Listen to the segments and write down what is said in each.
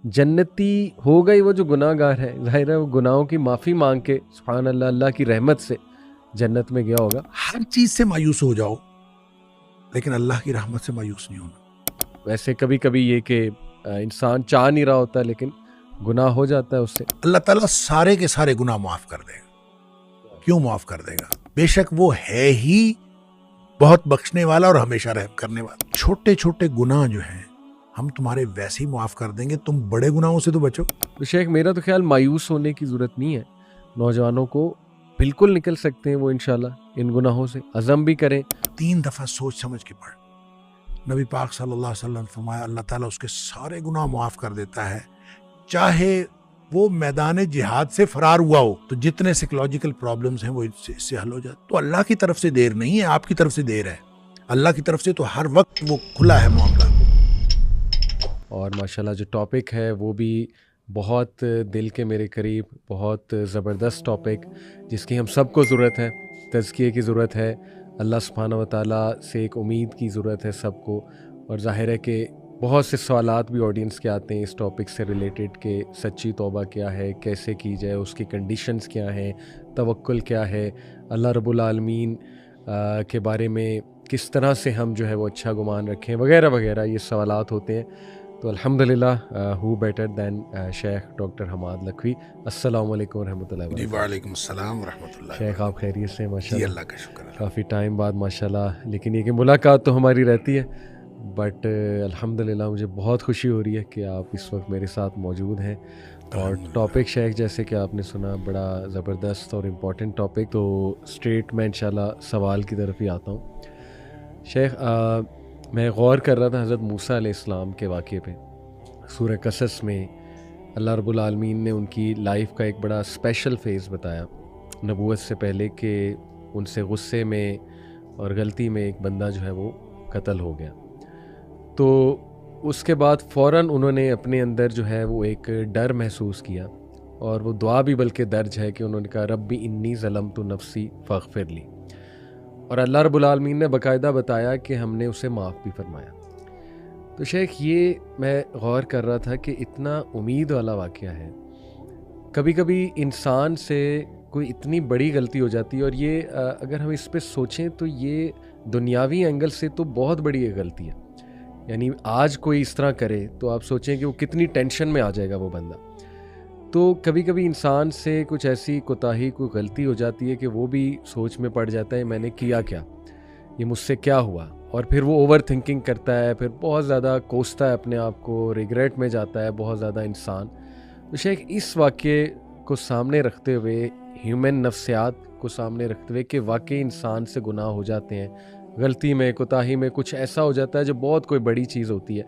جنتی ہوگا ہی وہ جو گناہ گار ہے. ظاہر ہے وہ گناہوں کی معافی مانگ کے سبحان اللہ اللہ کی رحمت سے جنت میں گیا ہوگا. ہر چیز سے مایوس ہو جاؤ لیکن اللہ کی رحمت سے مایوس نہیں ہونا. ویسے کبھی کبھی یہ کہ انسان چاہ نہیں رہا ہوتا لیکن گناہ ہو جاتا ہے اس سے. اللہ تعالیٰ سارے کے سارے گناہ معاف کر دے گا. کیوں معاف کر دے گا؟ بے شک وہ ہے ہی بہت بخشنے والا اور ہمیشہ رحم کرنے والا. چھوٹے چھوٹے گناہ جو ہیں ہم تمہارے ویسے ہی معاف کر دیں گے, تم بڑے گناہوں سے تو بچو. تو شیخ میرا تو خیال مایوس ہونے کی ضرورت نہیں ہے. نوجوانوں کو بالکل نکل سکتے ہیں وہ انشاءاللہ ان گناہوں سے. عزم بھی کریں. 3 دفعہ سوچ سمجھ کے پڑھ. نبی پاک صلی اللہ علیہ وسلم نے فرمایا اللہ تعالیٰ اس کے سارے گناہ معاف کر دیتا ہے چاہے وہ میدان جہاد سے فرار ہوا ہو. تو جتنے سائیکولوجیکل پرابلمز ہیں وہ اس سے حل ہو جاتے. تو اللہ کی طرف سے دیر نہیں ہے, آپ کی طرف سے دیر ہے. اللہ کی طرف سے تو ہر وقت وہ کھلا ہے معاملہ. اور ماشاءاللہ جو ٹاپک ہے وہ بھی بہت دل کے میرے قریب, بہت زبردست ٹاپک جس کی ہم سب کو ضرورت ہے. تزکیے کی ضرورت ہے, اللہ سبحانہ و تعالیٰ سے ایک امید کی ضرورت ہے سب کو. اور ظاہر ہے کہ بہت سے سوالات بھی آڈینس کے آتے ہیں اس ٹاپک سے ریلیٹڈ کہ سچی توبہ کیا ہے, کیسے کی جائے, اس کی کنڈیشنز کیا ہیں, توکل کیا ہے, اللہ رب العالمین کے بارے میں کس طرح سے ہم جو ہے وہ اچھا گمان رکھیں وغیرہ وغیرہ. یہ سوالات ہوتے ہیں. تو الحمدللہ ہو بیٹر دین شیخ ڈاکٹر حماد لکھوی. السلام علیکم ورحمۃ اللہ جی وبرکاتہ. وعلیکم السلام ورحمۃ اللہ. شیخ آپ خیریت سے؟ ماشاء جی اللہ اللہ کا شکر ہے. کافی ٹائم بعد ماشاءاللہ, لیکن یہ کہ ملاقات تو ہماری رہتی ہے بٹ الحمدللہ مجھے بہت خوشی ہو رہی ہے کہ آپ اس وقت میرے ساتھ موجود ہیں. اور ٹاپک شیخ جیسے کہ آپ نے سنا بڑا زبردست اور امپورٹنٹ ٹاپک. تو اسٹریٹ میں انشاءاللہ سوال کی طرف ہی آتا ہوں. شیخ میں غور کر رہا تھا حضرت موسیٰ علیہ السلام کے واقعے پہ. سورہ قصص میں اللہ رب العالمین نے ان کی لائف کا ایک بڑا اسپیشل فیز بتایا نبوت سے پہلے کہ ان سے غصے میں اور غلطی میں ایک بندہ جو ہے وہ قتل ہو گیا. تو اس کے بعد فوراً انہوں نے اپنے اندر جو ہے وہ ایک ڈر محسوس کیا اور وہ دعا بھی بلکہ درج ہے کہ انہوں نے کہا ربی انی ظلمت نفسی فاغفر لی. اور اللہ رب العالمین نے باقاعدہ بتایا کہ ہم نے اسے معاف بھی فرمایا. تو شیخ یہ میں غور کر رہا تھا کہ اتنا امید والا واقعہ ہے. کبھی کبھی انسان سے کوئی اتنی بڑی غلطی ہو جاتی ہے اور یہ اگر ہم اس پہ سوچیں تو یہ دنیاوی اینگل سے تو بہت بڑی ایک غلطی ہے. یعنی آج کوئی اس طرح کرے تو آپ سوچیں کہ وہ کتنی ٹینشن میں آ جائے گا وہ بندہ. تو کبھی کبھی انسان سے کچھ ایسی کوتاہی کوئی غلطی ہو جاتی ہے کہ وہ بھی سوچ میں پڑ جاتا ہے میں نے کیا کیا, یہ مجھ سے کیا ہوا, اور پھر وہ اوور تھنکنگ کرتا ہے, پھر بہت زیادہ کوستا ہے اپنے آپ کو, ریگریٹ میں جاتا ہے بہت زیادہ انسان. تو شیخ اس واقعے کو سامنے رکھتے ہوئے, ہیومن نفسیات کو سامنے رکھتے ہوئے کہ واقعی انسان سے گناہ ہو جاتے ہیں, غلطی میں کوتاہی میں کچھ ایسا ہو جاتا ہے جو بہت کوئی بڑی چیز ہوتی ہے,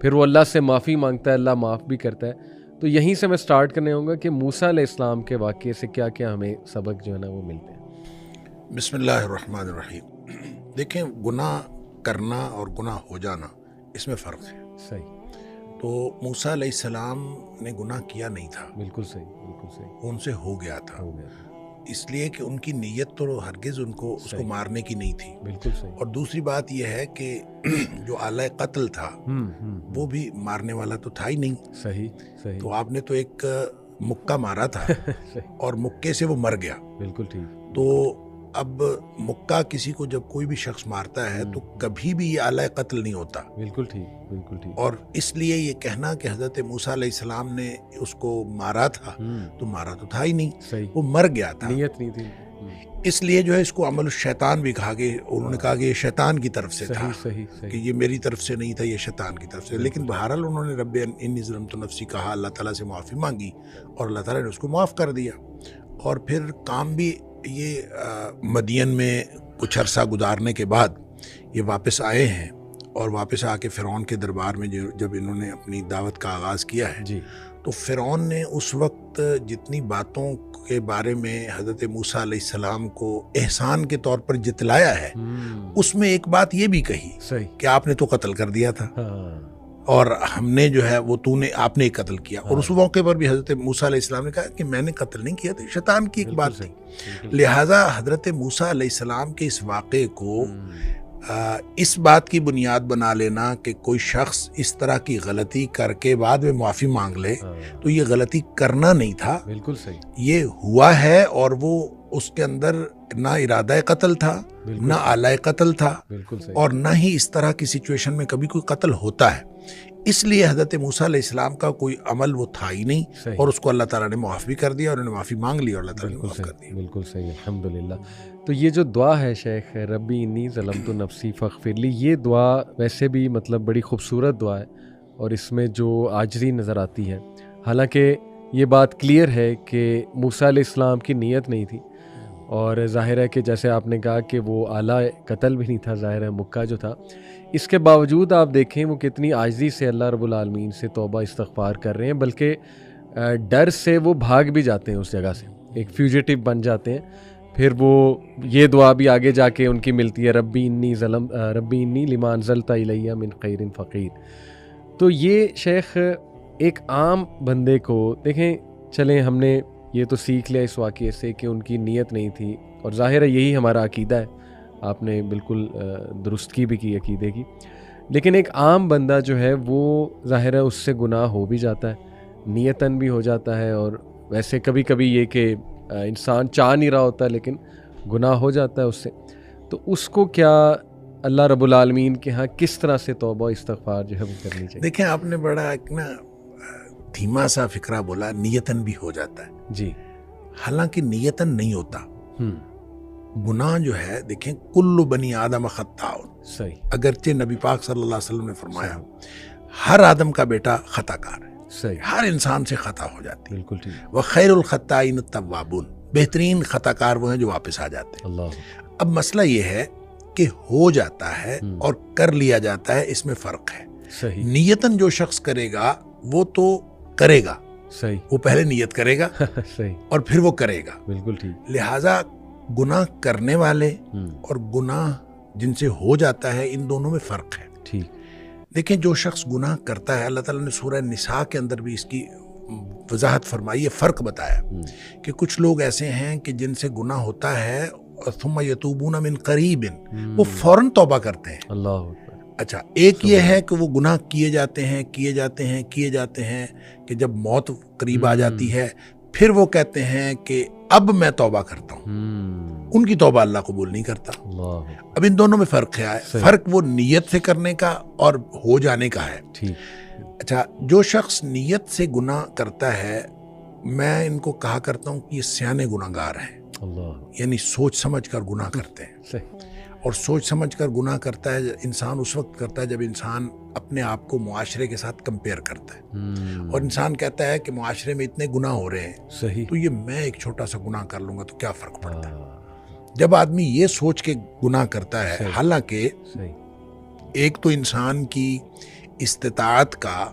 پھر وہ اللہ سے معافی مانگتا ہے, اللہ معاف بھی کرتا ہے. تو یہیں سے میں سٹارٹ کرنے ہوں گا کہ موسیٰ علیہ السلام کے واقعے سے کیا کیا ہمیں سبق جو ہے نا وہ ملتے ہیں. بسم اللہ الرحمن الرحیم. دیکھیں گناہ کرنا اور گناہ ہو جانا اس میں فرق ہے. صحیح. تو موسیٰ علیہ السلام نے گناہ کیا نہیں تھا. بالکل صحیح, بالکل صحیح. ان سے ہو گیا تھا. ہو گیا. اس لیے کہ ان کی نیت تو ہرگز ان کو اس کو مارنے کی نہیں تھی. بالکل صحیح. اور دوسری بات یہ ہے کہ جو آلہ قتل تھا وہ بھی مارنے والا تو تھا ہی نہیں. صحیح صحیح. تو آپ نے تو ایک مکہ مارا تھا اور مکے سے وہ مر گیا. بالکل ٹھیک. تو اب مکہ کسی کو جب کوئی بھی شخص مارتا ہے تو کبھی بھی یہ آلہ قتل نہیں ہوتا. بالکل ٹھیک, بالکل ٹھیک. اور اس لیے یہ کہنا کہ حضرت موسیٰ علیہ السلام نے اس کو مارا تھا, تو مارا تو تھا ہی نہیں. صحیح. وہ مر گیا تھا, نیت نہیں تھی. اس لیے جو ہے اس کو عمل الشیطان بھی کہا گیا. انہوں نے کہا کہ یہ شیطان کی طرف سے تھا, کہ یہ میری طرف سے نہیں تھا, یہ شیطان کی طرف سے. لیکن بہرحال انہوں نے رب انی ظلمت نفسی کہا, اللہ تعالیٰ سے معافی مانگی اور اللہ تعالیٰ نے اس کو معاف کر دیا. اور پھر کام بھی یہ مدین میں کچھ عرصہ گزارنے کے بعد یہ واپس آئے ہیں, اور واپس آ کے فرعون کے دربار میں جب انہوں نے اپنی دعوت کا آغاز کیا ہے جی, تو فرعون نے اس وقت جتنی باتوں کے بارے میں حضرت موسیٰ علیہ السلام کو احسان کے طور پر جتلایا ہے, اس میں ایک بات یہ بھی کہی کہ آپ نے تو قتل کر دیا تھا اور ہم نے جو ہے وہ آپ نے قتل کیا. اور اس موقع پر بھی حضرت موسیٰ علیہ السلام نے کہا کہ میں نے قتل نہیں کیا تھا, شیطان کی ایک بات تھی. لہٰذا حضرت موسیٰ علیہ السلام کے اس واقعے کو اس بات کی بنیاد بنا لینا کہ کوئی شخص اس طرح کی غلطی کر کے بعد میں معافی مانگ لے تو یہ غلطی کرنا نہیں تھا، بالکل صحیح، یہ ہوا ہے، اور وہ اس کے اندر نہ ارادہ قتل تھا، نہ آلہ قتل تھا، اور نہ ہی اس طرح کی سچویشن میں کبھی کوئی قتل ہوتا ہے. اس لیے حضرت موسیٰ علیہ السلام کا کوئی عمل وہ تھا ہی نہیں، اور اس کو اللہ تعالیٰ نے معاف بھی کر دیا، اور انہوں نے معافی مانگ لی اور اللہ تعالیٰ نے معاف کر دیا. بالکل صحیح، الحمدللہ. تو یہ جو دعا ہے شیخ، ربی انی ظلمت نفسی فاغفر لی، یہ دعا ویسے بھی مطلب بڑی خوبصورت دعا ہے، اور اس میں جو عاجزی نظر آتی ہے. حالانکہ یہ بات کلیئر ہے کہ موسیٰ علیہ السلام کی نیت نہیں تھی، اور ظاہر ہے کہ جیسے آپ نے کہا کہ وہ آلہ قتل بھی نہیں تھا، ظاہر ہے مکہ جو تھا. اس کے باوجود آپ دیکھیں وہ کتنی عاجزی سے اللہ رب العالمین سے توبہ استغفار کر رہے ہیں، بلکہ ڈر سے وہ بھاگ بھی جاتے ہیں اس جگہ سے، ایک فیوجیٹو بن جاتے ہیں. پھر وہ یہ دعا بھی آگے جا کے ان کی ملتی ہے، ربی انی لما انزلت الی من خیر فقیر. تو یہ شیخ ایک عام بندے کو دیکھیں، چلیں ہم نے یہ تو سیکھ لیا اس واقعے سے کہ ان کی نیت نہیں تھی، اور ظاہر ہے یہی ہمارا عقیدہ ہے، آپ نے بالکل درستگی بھی کی عقیدے کی. لیکن ایک عام بندہ جو ہے وہ ظاہر ہے اس سے گناہ ہو بھی جاتا ہے، نیتاً بھی ہو جاتا ہے، اور ویسے کبھی کبھی یہ کہ انسان چاہ نہیں رہا ہوتا لیکن گناہ ہو جاتا ہے اس سے. تو اس کو کیا اللہ رب العالمین کے ہاں کس طرح سے توبہ استغفار جو ہے وہ کرنی چاہیے؟ دیکھیں آپ نے بڑا ایک نا دھیما سا فکرہ بولا، نیتاً بھی ہو جاتا ہے. جی، حالانکہ نیتاً نہیں ہوتا. گناہ جو ہے دیکھیں کل بنی آدم خطاء، صحیح، اگرچہ نبی پاک صلی اللہ علیہ وسلم نے فرمایا ہر آدم کا بیٹا خطا کار ہے، صحیح، ہر انسان سے خطا ہو جاتی ہے. بالکل ٹھیک. وخیر الخطائین التوابون، بہترین خطا کار وہ ہیں جو واپس آ جاتے ہیں. اللہ. اب مسئلہ یہ ہے کہ ہو جاتا ہے اور کر لیا جاتا ہے، اس میں فرق ہے. صحیح، نیتاً جو شخص کرے گا وہ تو کرے گا، صحیح، وہ پہلے نیت کرے گا صحیح، اور پھر وہ کرے گا. بالکل ٹھیک. لہٰذا گناہ کرنے والے اور گناہ جن سے ہو جاتا ہے ان دونوں میں فرق ہے. ٹھیک. دیکھیں جو شخص گناہ کرتا ہے، اللہ تعالیٰ نے سورہ نساء کے اندر بھی اس کی وضاحت فرمائی ہے، فرق بتایا کہ کچھ لوگ ایسے ہیں کہ جن سے گناہ ہوتا ہے ثم یتوبون من قریب، وہ فوراً توبہ کرتے ہیں. اللہ. اچھا، ایک یہ ہے کہ وہ گناہ کیے جاتے ہیں کہ جب موت قریب آ جاتی ہے پھر وہ کہتے ہیں کہ اب میں توبہ کرتا ہوں، ان کی توبہ اللہ قبول نہیں کرتا. اب ان دونوں میں فرق ہے. فرق وہ نیت سے کرنے کا اور ہو جانے کا ہے. اچھا، جو شخص نیت سے گناہ کرتا ہے میں ان کو کہا کرتا ہوں کہ یہ سیانے گناہ گار ہیں، یعنی سوچ سمجھ کر گناہ کرتے ہیں. اور سوچ سمجھ کر گناہ کرتا ہے انسان اس وقت کرتا ہے جب انسان اپنے آپ کو معاشرے کے ساتھ کمپیئر کرتا ہے، اور انسان کہتا ہے کہ معاشرے میں اتنے گناہ ہو رہے ہیں، صحیح، تو یہ میں ایک چھوٹا سا گناہ کر لوں گا تو کیا فرق پڑتا ہے. جب آدمی یہ سوچ کے گناہ کرتا ہے، حالانکہ ایک تو انسان کی استطاعت کا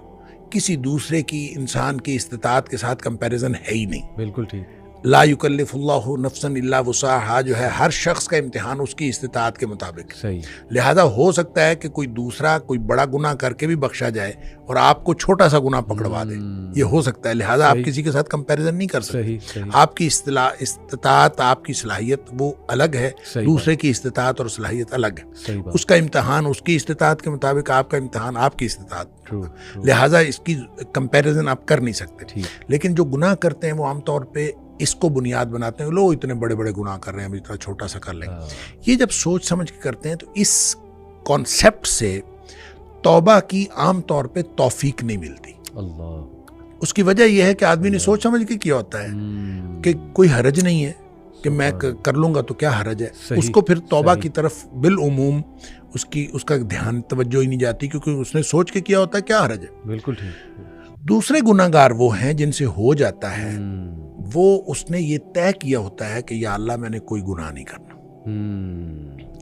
کسی دوسرے کی انسان کی استطاعت کے ساتھ کمپیریزن ہے ہی نہیں. بالکل ٹھیک. لا یکلف اللہ نفسا الا وسعہا جو ہے ہر شخص کا امتحان اس کی استطاعت کے مطابق. صحیح. لہذا ہو سکتا ہے کہ کوئی دوسرا کوئی بڑا گناہ کر کے بھی بخشا جائے اور آپ کو چھوٹا سا گناہ پکڑوا دے، یہ ہو سکتا ہے. لہذا آپ کسی کے ساتھ کمپیریزن نہیں کر سکتے. آپ کی استطاعت، آپ کی صلاحیت وہ الگ ہے، دوسرے کی استطاعت اور صلاحیت الگ ہے. اس کا امتحان اس کی استطاعت کے مطابق، آپ کا امتحان آپ کی استطاعت. لہذا اس کی کمپیریزن آپ کر نہیں سکتے. لیکن جو گناہ کرتے ہیں وہ عام طور پہ اس کو بنیاد بناتے ہیں، لوگ اتنے بڑے بڑے گناہ کر رہے ہیں، ہم اتنا چھوٹا سا کر لیں. یہ جب سوچ سمجھ کے کرتے ہیں تو اس کانسیپٹ سے توبہ کی عام طور پہ توفیق نہیں ملتی. اس کی وجہ یہ ہے کہ آدمی نے سوچ سمجھ کے کیا ہوتا ہے کہ کوئی حرج نہیں ہے کہ میں کر لوں گا تو کیا حرج ہے. اس کو پھر توبہ کی طرف بالعموم اس کا دھیان توجہ ہی نہیں جاتی، کیونکہ اس نے سوچ کے کیا ہوتا ہے کیا حرج ہے. بالکل ٹھیک. دوسرے گناہ گار وہ ہیں جن سے ہو جاتا ہے، وہ اس نے یہ طے کیا ہوتا ہے کہ یا اللہ میں نے کوئی گناہ نہیں کرنا.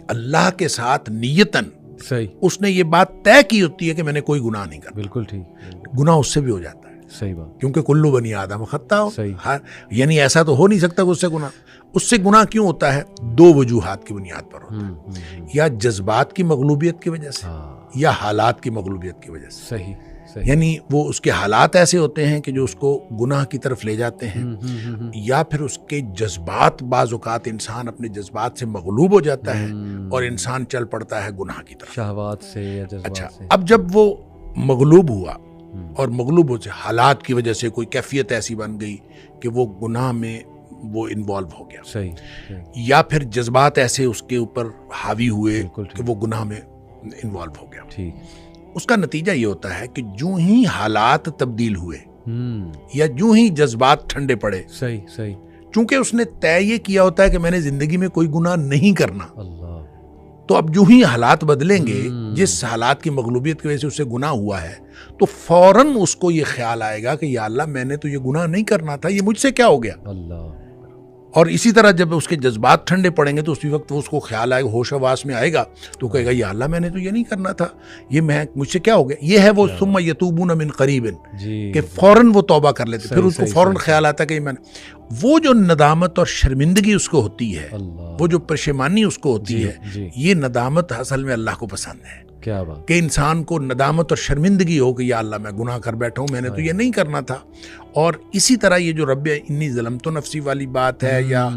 اللہ کے ساتھ نیتاً صحیح اس نے یہ بات طے کی ہوتی ہے کہ میں نے کوئی گناہ نہیں کرنا. بالکل ٹھیک. گناہ اس سے بھی ہو جاتا ہے. صحیح بات. کیونکہ کلو بنی آدم خطا ہو، یعنی ایسا تو ہو نہیں سکتا کہ اس سے گناہ. اس سے گناہ کیوں ہوتا ہے؟ دو وجوہات کی بنیاد پر ہوتا ہے. یا جذبات کی مغلوبیت کی وجہ سے، یا حالات کی مغلوبیت کی وجہ سے. صحیح. یعنی وہ اس کے حالات ایسے ہوتے ہیں کہ جو اس کو گناہ کی طرف لے جاتے ہیں، یا پھر اس کے جذبات، بعض اوقات انسان اپنے جذبات سے مغلوب ہو جاتا ہے اور انسان چل پڑتا ہے گناہ کی طرف، شہوات سے یا جذبات سے۔ اچھا، اب جب وہ مغلوب ہوا اور مغلوب ہو سے حالات کی وجہ سے کوئی کیفیت ایسی بن گئی کہ وہ گناہ میں وہ انوالو ہو گیا، صحیح، یا پھر جذبات ایسے اس کے اوپر حاوی ہوئے کہ وہ گناہ میں انوالو ہو گیا، ٹھیک، اس کا نتیجہ یہ ہوتا ہے کہ جو ہی حالات تبدیل ہوئے یا جو ہی جذبات ٹھنڈے پڑے، صحیح، چونکہ اس نے طے یہ کیا ہوتا ہے کہ میں نے زندگی میں کوئی گناہ نہیں کرنا، اللہ، تو اب جو ہی حالات بدلیں گے، جس حالات کی مغلوبیت کی وجہ سے اسے گناہ ہوا ہے، تو فوراً اس کو یہ خیال آئے گا کہ یا اللہ میں نے تو یہ گناہ نہیں کرنا تھا، یہ مجھ سے کیا ہو گیا۔ اللہ، اور اسی طرح جب اس کے جذبات ٹھنڈے پڑیں گے تو اسی وقت اس کو خیال آئے گا، ہوش حواس میں آئے گا، تو کہے گا یا اللہ میں نے تو یہ نہیں کرنا تھا، یہ مجھ سے کیا ہو گیا۔ یہ ہے وہ ثم یتوبون من قریب، کہ فوراً وہ توبہ کر لیتے، پھر اس کو فوراً خیال آتا کہ میں نے وہ جو ندامت اور شرمندگی اس کو ہوتی ہے، وہ جو پشیمانی اس کو ہوتی ہے، یہ ندامت اصل میں اللہ کو پسند ہے، کیا بات، کہ انسان کو ندامت اور شرمندگی ہو کہ یا اللہ میں گناہ کر بیٹھا ہوں، میں نے تو یہ نہیں کرنا تھا۔ اور اسی طرح یہ جو رب انی ظلمت نفسی والی بات ہے، یا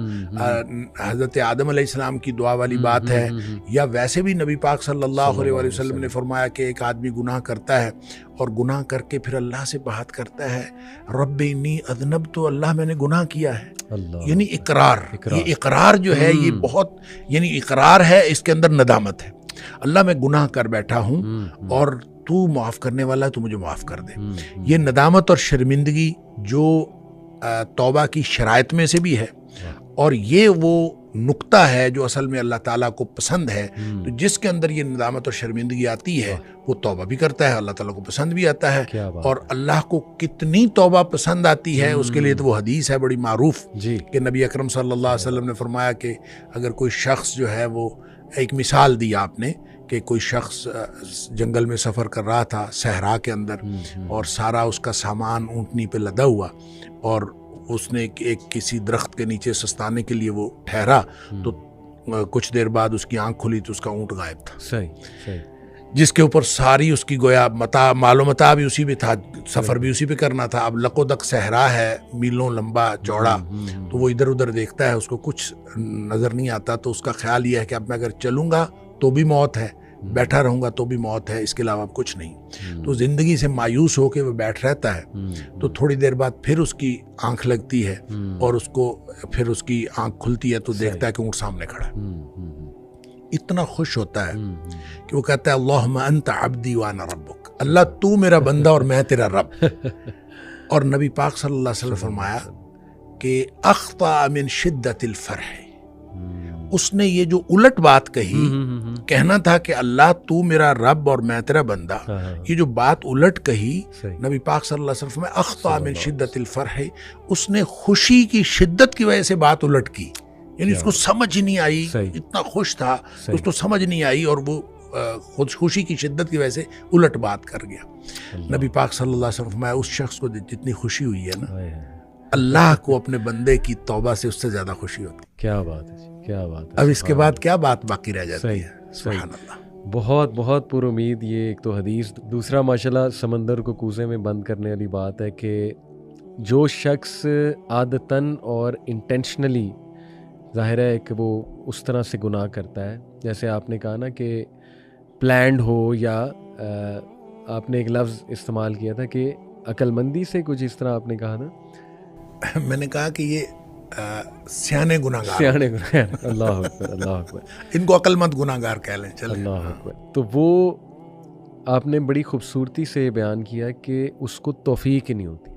حضرت آدم علیہ السلام کی دعا والی بات ہے، یا ویسے بھی نبی پاک صلی اللہ علیہ وسلم نے فرمایا کہ ایک آدمی گناہ کرتا ہے اور گناہ کر کے پھر اللہ سے بات کرتا ہے، رب انی اذنبت، تو اللہ میں نے گناہ کیا ہے، یعنی اقرار، یہ اقرار جو ہے یہ بہت، یعنی اقرار ہے، اس کے اندر ندامت ہے، اللہ میں گناہ کر بیٹھا ہوں اور تو معاف کرنے والا ہے، تو مجھے معاف کر دے۔ یہ ندامت اور شرمندگی جو توبہ کی شرائط میں سے بھی ہے، اور یہ وہ نقطہ ہے جو اصل میں اللہ تعالیٰ کو پسند ہے، تو جس کے اندر یہ ندامت اور شرمندگی آتی ہے وہ توبہ بھی کرتا ہے، اللہ تعالیٰ کو پسند بھی آتا ہے۔ اور اللہ کو کتنی توبہ پسند آتی ہے اس کے لیے تو وہ حدیث ہے بڑی معروف کہ نبی اکرم صلی اللہ علیہ وسلم نے فرمایا کہ اگر کوئی شخص جو ہے، وہ ایک مثال دی آپ نے کہ کوئی شخص جنگل میں سفر کر رہا تھا صحرا کے اندر، اور سارا اس کا سامان اونٹنی پہ لدا ہوا، اور اس نے ایک کسی درخت کے نیچے سستانے کے لیے وہ ٹھہرا، تو کچھ دیر بعد اس کی آنکھ کھلی تو اس کا اونٹ غائب تھا، صحیح، جس کے اوپر ساری اس کی گویا مال و متاع بھی اسی پہ تھا، سفر بھی اسی پہ کرنا تھا۔ اب لق و دق صحرا ہے، میلوں لمبا چوڑا، تو وہ ادھر ادھر دیکھتا ہے، اس کو کچھ نظر نہیں آتا، تو اس کا خیال یہ ہے کہ اب میں اگر چلوں گا تو بھی موت ہے، بیٹھا رہوں گا تو بھی موت ہے، اس کے علاوہ کچھ نہیں۔ تو زندگی سے مایوس ہو کے وہ بیٹھ رہتا ہے، تو تھوڑی دیر بعد پھر اس کی آنکھ لگتی ہے، اور اس کو پھر اس کی آنکھ کھلتی ہے تو دیکھتا ہے کہ اونٹ سامنے کھڑا ہے، اتنا خوش ہوتا ہے کہ وہ کہتا ہے اللہم انت عبدی وانا ربک، اللہ تو میرا بندہ اور میں تیرا رب۔ اور نبی پاک صلی اللہ علیہ وسلم فرمایا کہ اخطأ من شدت الفرح، اس نے یہ جو الٹ بات کہی، کہنا تھا کہ اللہ تو میرا رب اور میں تیرا بندہ، یہ جو بات الٹ کہی نبی پاک صلی اللہ علیہ وسلم میں اخطأ من شدت الفرح، اس نے خوشی کی شدت کی وجہ سے بات الٹ کی، یعنی اس کو سمجھ ہی نہیں آئی، اتنا خوش تھا اس کو سمجھ نہیں آئی، اور وہ خوشی کی شدت کی وجہ سے الٹ بات کر گیا۔ نبی پاک صلی اللہ علیہ وسلم فرمایا اس شخص کو جتنی خوشی ہوئی ہے نا، اللہ کو اپنے بندے کی توبہ سے اس سے زیادہ خوشی ہوتی۔ کیا بات ہے، کیا بات ہے۔ اب اس کے بعد کیا بات باقی رہ جاتی ہے؟ سبحان اللہ، بہت بہت پر امید۔ یہ ایک تو حدیث، دوسرا ماشاءاللہ سمندر کو کوزے میں بند کرنے والی بات ہے کہ جو شخص عادتاً اور انٹینشنلی، ظاہر ہے کہ وہ اس طرح سے گناہ کرتا ہے، جیسے آپ نے کہا نا کہ پلانڈ ہو، یا آپ نے ایک لفظ استعمال کیا تھا کہ عقل مندی سے، کچھ اس طرح آپ نے کہا نا، میں نے کہا کہ یہ سیانے گناہگار، سیانے گناہگار، اللہ اکبر، اللہ اکبر، ان کو عقل مند گناہگار کہہ لیں، چلیں، اللہ اکبر۔ تو وہ آپ نے بڑی خوبصورتی سے بیان کیا کہ اس کو توفیق ہی نہیں ہوتی،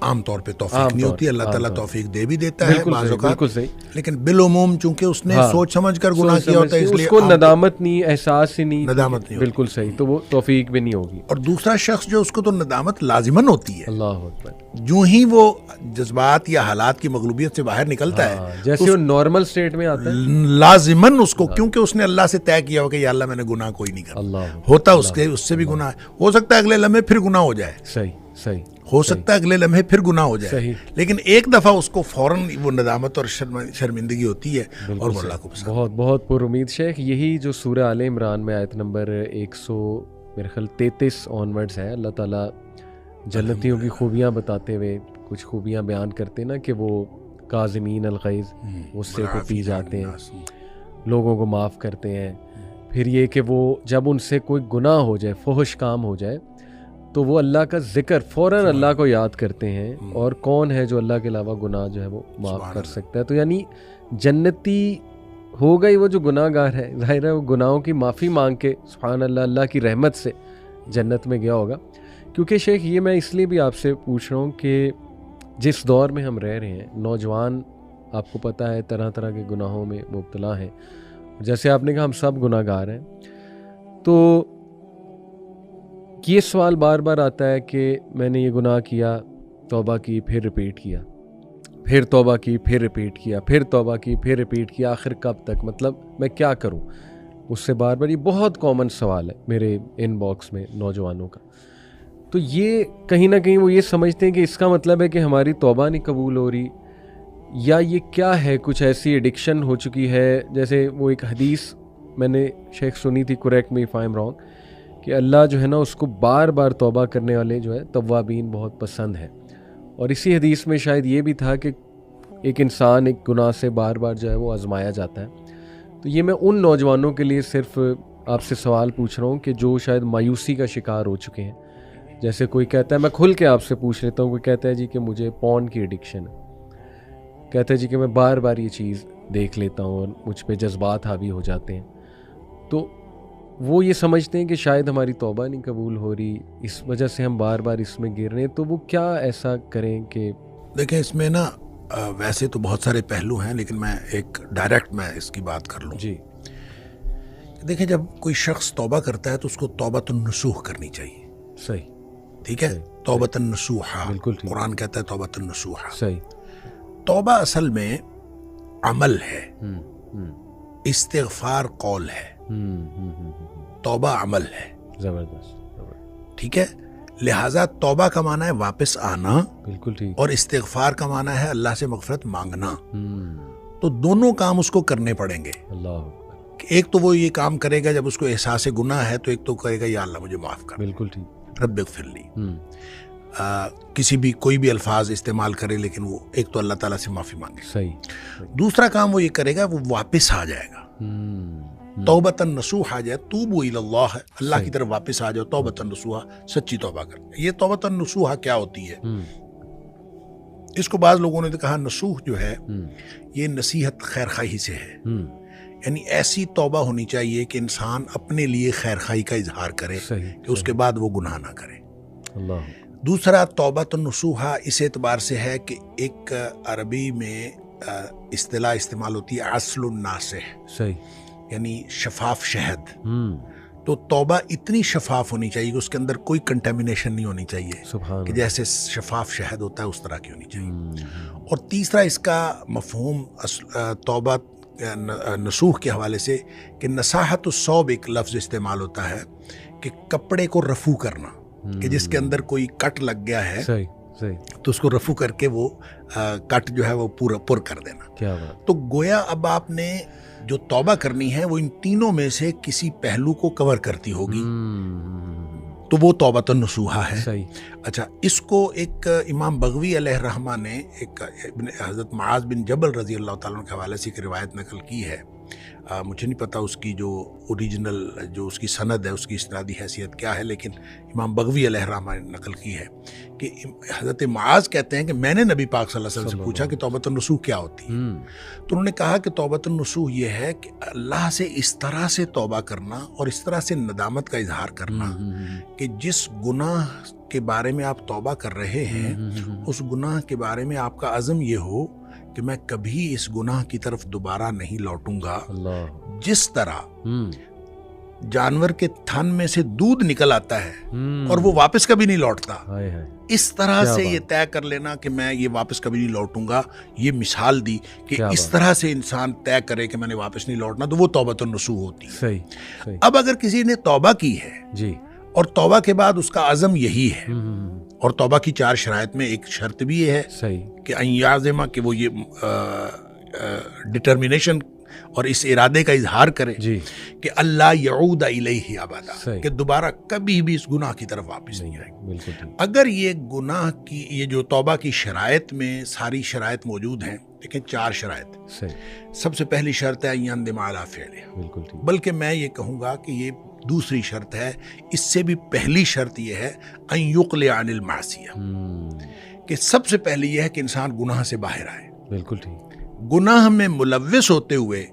عام طور پہ توفیق نہیں ہوتی، اللہ تعالیٰ توفیق دے بھی دیتا ہے بعض اوقات، لیکن بالعموم چونکہ اس نے سوچ سمجھ کر گناہ کیا ہوتا ہے، اس لیے اس کو ندامت نہیں، احساس ہی نہیں، ندامت نہیں، بالکل صحیح، تو وہ توفیق بھی نہیں ہوگی۔ اور دوسرا شخص جو اس کو تو ندامت لازماً ہوتی ہے، اللہ اکبر، جو ہی وہ جذبات یا حالات کی مغلوبیت سے باہر نکلتا ہے، جیسے وہ نارمل سٹیٹ میں آتا ہے، لازماً اس کو، کیونکہ اس نے اللہ سے طے کیا ہو کہ یا اللہ میں نے گناہ کوئی نہیں کرنا، ہوتا اس سے بھی گناہ ہو سکتا ہے اگلے لمحے پھر گناہ ہو جائے، صحیح ہو سکتا ہے اگلے لمحے پھر گناہ ہو جائے، لیکن ایک دفعہ اس کو فوراً وہ ندامت اور شرمندگی ہوتی ہے، اور وہ اللہ کو پسند۔ بہت بہت پر امید شیخ، یہی جو سورہ آل عمران میں آیت نمبر میرے خیال 33 آنورڈز ہے. اللہ تعالیٰ جنتیوں کی خوبیاں بتاتے ہوئے کچھ خوبیاں بیان کرتے نا کہ وہ کاظمین الغیظ غصے کو پی جاتے ہیں, لوگوں کو معاف کرتے ہیں. پھر یہ کہ وہ جب ان سے کوئی گناہ ہو جائے, فحش کام ہو جائے, تو وہ اللہ کا ذکر فوراً اللہ کو یاد کرتے ہیں. اور کون ہے جو اللہ کے علاوہ گناہ جو ہے وہ معاف کر سکتا ہے. تو یعنی جنتی ہو گئی وہ جو گناہ گار ہے, ظاہر ہے وہ گناہوں کی معافی مانگ کے سبحان اللہ اللہ کی رحمت سے جنت میں گیا ہوگا. کیونکہ شیخ یہ میں اس لیے بھی آپ سے پوچھ رہا ہوں کہ جس دور میں ہم رہ رہے ہیں, نوجوان آپ کو پتہ ہے طرح طرح کے گناہوں میں مبتلا ہیں. جیسے آپ نے کہا ہم سب گناہ گار ہیں, تو یہ سوال بار بار آتا ہے کہ میں نے یہ گناہ کیا, توبہ کی, پھر ریپیٹ کیا, پھر توبہ کی, پھر ریپیٹ کیا, پھر توبہ کی, پھر ریپیٹ کیا, آخر کب تک, مطلب میں کیا کروں. اس سے بار بار یہ بہت کامن سوال ہے میرے ان باکس میں نوجوانوں کا. تو یہ کہیں نہ کہیں وہ یہ سمجھتے ہیں کہ اس کا مطلب ہے کہ ہماری توبہ نہیں قبول ہو رہی, یا یہ کیا ہے, کچھ ایسی ایڈکشن ہو چکی ہے. جیسے وہ ایک حدیث میں نے شیخ سنی تھی, correct me if I am wrong, کہ اللہ جو ہے نا اس کو بار بار توبہ کرنے والے جو ہے توابین بہت پسند ہے. اور اسی حدیث میں شاید یہ بھی تھا کہ ایک انسان ایک گناہ سے بار بار جو ہے وہ آزمایا جاتا ہے. تو یہ میں ان نوجوانوں کے لیے صرف آپ سے سوال پوچھ رہا ہوں کہ جو شاید مایوسی کا شکار ہو چکے ہیں. جیسے کوئی کہتا ہے, میں کھل کے آپ سے پوچھ لیتا ہوں, کوئی کہتا ہے جی کہ مجھے پون کی ایڈکشن ہے, کہتا ہے جی کہ میں بار بار یہ چیز دیکھ لیتا ہوں اور مجھ پہ جذبات حاوی ہو جاتے ہیں. تو وہ یہ سمجھتے ہیں کہ شاید ہماری توبہ نہیں قبول ہو رہی, اس وجہ سے ہم بار بار اس میں گر رہے ہیں. تو وہ کیا ایسا کریں کہ دیکھیں اس میں نا ویسے تو بہت سارے پہلو ہیں, لیکن میں ایک ڈائریکٹ میں اس کی بات کر لوں. جی دیکھیں جب کوئی شخص توبہ کرتا ہے تو اس کو توبۃ النصوح کرنی چاہیے. صحیح, ٹھیک ہے, توبۃ النصوح, بالکل ٹھیک, قرآن کہتا ہے توبۃ النصوح. صحیح. توبہ اصل میں عمل ہے, استغفار قول ہے, توبہ عمل ہے. زبردست. ٹھیک ہے, لہٰذا توبہ کا معنی ہے واپس آنا, بالکل ٹھیک, اور استغفار کا معنی ہے اللہ سے مغفرت مانگنا. تو دونوں کام اس کو کرنے پڑیں گے. اللہ, ایک تو وہ یہ کام کرے گا جب اس کو احساس گناہ ہے, تو ایک تو کرے گا یا اللہ مجھے معاف کر, بالکل ٹھیک, رب اغفر لی. کسی بھی کوئی بھی الفاظ استعمال کرے, لیکن وہ ایک تو اللہ تعالیٰ سے معافی مانگے. صحیح. دوسرا کام وہ یہ کرے گا, وہ واپس آ جائے گا, توبۃ النصوح آ جائے, توبوا الی اللہ ہے, اللہ کی طرف واپس آ جاؤ, توبۃ النصوح, سچی توبہ کر. یہ توبۃ النصوح کیا ہوتی ہے؟ اس کو بعض لوگوں نے تو کہا نصوح جو ہے یہ نصیحت خیر خواہی سے ہے. یعنی ایسی توبہ ہونی چاہیے کہ انسان اپنے لیے خیر خواہی کا اظہار کرے کہ اس کے بعد وہ گناہ نہ کرے. اللہ. دوسرا توبۃ النصوح اس اعتبار سے ہے کہ ایک عربی میں اصطلاح استعمال ہوتی ہے عسل الناصح, صحیح, یعنی شفاف شہد. تو توبہ اتنی شفاف ہونی چاہیے کہ اس کے اندر کوئی کنٹامینیشن نہیں ہونی چاہیے, کہ جیسے شفاف شہد ہوتا ہے اس طرح کی ہونی چاہیے. اور تیسرا اس کا مفہوم توبہ نصوح کے حوالے سے کہ نصاحت الصوب ایک لفظ استعمال ہوتا ہے کہ کپڑے کو رفو کرنا, کہ جس کے اندر کوئی کٹ لگ گیا ہے, تو اس کو رفو کر کے وہ کٹ جو ہے وہ پورا پر کر دینا. کیا بات. تو گویا اب آپ نے جو توبہ کرنی ہے وہ ان تینوں میں سے کسی پہلو کو کور کرتی ہوگی, تو وہ توبۃ النصوح ہے. صحیح. اچھا, اس کو ایک امام بغوی علیہ الرحمہ نے ایک حضرت معاذ بن جبل رضی اللہ تعالیٰ عنہ کے حوالے سے ایک روایت نقل کی ہے. مجھے نہیں پتا اس کی جو اوریجنل جو اس کی سند ہے اس کی اسنادی حیثیت کیا ہے, لیکن امام بغوی علیہ الرحمہ نے نقل کی ہے کہ حضرت معاذ کہتے ہیں کہ میں نے نبی پاک صلی اللہ علیہ وسلم سے پوچھا کہ توبۃ النصوح کیا ہوتی ہے. تو انہوں نے کہا کہ توبۃ النصوح یہ ہے کہ اللہ سے اس طرح سے توبہ کرنا اور اس طرح سے ندامت کا اظہار کرنا کہ جس گناہ کے بارے میں آپ توبہ کر رہے ہیں اس گناہ کے بارے میں آپ کا عزم یہ ہو کہ میں کبھی اس گناہ کی طرف دوبارہ نہیں لوٹوں گا. جس طرح جانور کے تھن میں سے دودھ نکل آتا ہے اور وہ واپس کبھی نہیں لوٹتا, اس طرح سے یہ طے کر لینا کہ میں یہ واپس کبھی نہیں لوٹوں گا. یہ مثال دی کہ اس طرح سے انسان طے کرے کہ میں نے واپس نہیں لوٹنا, تو وہ توبۃ النصوح ہوتی ہے. اب اگر کسی نے توبہ کی ہے جی, اور توبہ کے بعد اس کا عزم یہی ہے, اور توبہ کی 4 شرائط میں ایک شرط بھی یہ ہے کہ ان یعزم, کہ وہ یہ ڈٹرمینیشن اور اس ارادے کا اظہار کرے جی کہ اللہ یعود الیہ ابدا، صحیح، کہ دوبارہ کبھی بھی اس گناہ کی طرف واپس نہیں آئے. بالکل ٹھیک، اگر یہ گناہ کی یہ جو توبہ کی شرائط میں ساری شرائط موجود ہیں، دیکھیں 4 شرائط. صحیح، سب سے پہلی شرط ہے ان یندم علی فعلہ، بالکل ٹھیک، بلکہ میں یہ کہوں گا کہ یہ دوسری شرط ہے، اس سے بھی پہلی شرط یہ ہے ان یقلع عن المعصیہ، کہ سب سے پہلی یہ ہے کہ انسان گناہ سے باہر آئے. بالکل ٹھیک، گناہ میں ملوث ہوتے ہوئے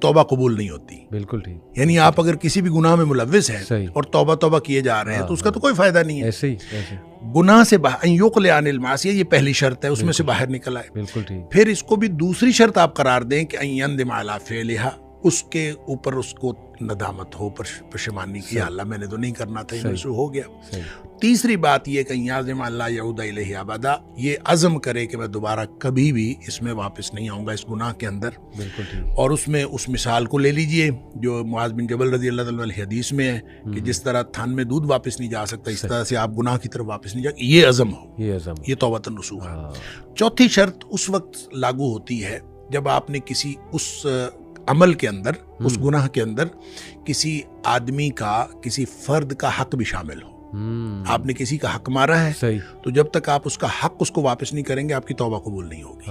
توبہ قبول نہیں ہوتی. بالکل ٹھیک، یعنی آپ اگر کسی بھی گناہ میں ملوث ہیں صحیح، اور توبہ کیے جا رہے ہیں تو اس کا تو کوئی فائدہ نہیں ہے. ایسے ہی ایسے، گناہ سے باہر، ان یقلع عن المعصیہ، یہ پہلی شرط ہے، اس میں سے باہر نکل آئے. بالکل ٹھیک، پھر اس کو بھی دوسری شرط آپ قرار دیں کہ ان یندم علی فعلہا، اس کے اوپر اس کو ندامت ہو، پشیمانی کی، اللہ میں نے تو نہیں کرنا تھا، ان سے ہو گیا. صحیح، تیسری بات یہ کہ یعزم اللہ یعود الیہ ابدا، یہ عزم کرے کہ میں دوبارہ کبھی بھی اس میں واپس نہیں آؤں گا، اس گناہ کے اندر. بالکل ٹھیک، اور اس میں اس مثال کو لے لیجئے جو معاذ بن جبل رضی اللہ تعالیٰ عنہ حدیث میں ہے کہ جس طرح تھن میں دودھ واپس نہیں جا سکتا، اس طرح سے آپ گناہ کی طرف واپس نہیں جا، یہ عزم ہو، یہ عزم، یہ توبۃ النصوح ہے. چوتھی شرط اس وقت لاگو ہوتی ہے جب آپ نے کسی اس عمل کے اندر، اس گناہ کے اندر کسی آدمی کا، کسی فرد کا حق بھی شامل ہو. آپ نے کسی کا حق مارا ہے، صحیح، تو جب تک آپ اس کا حق اس کو واپس نہیں کریں گے آپ کی توبہ قبول نہیں ہوگی.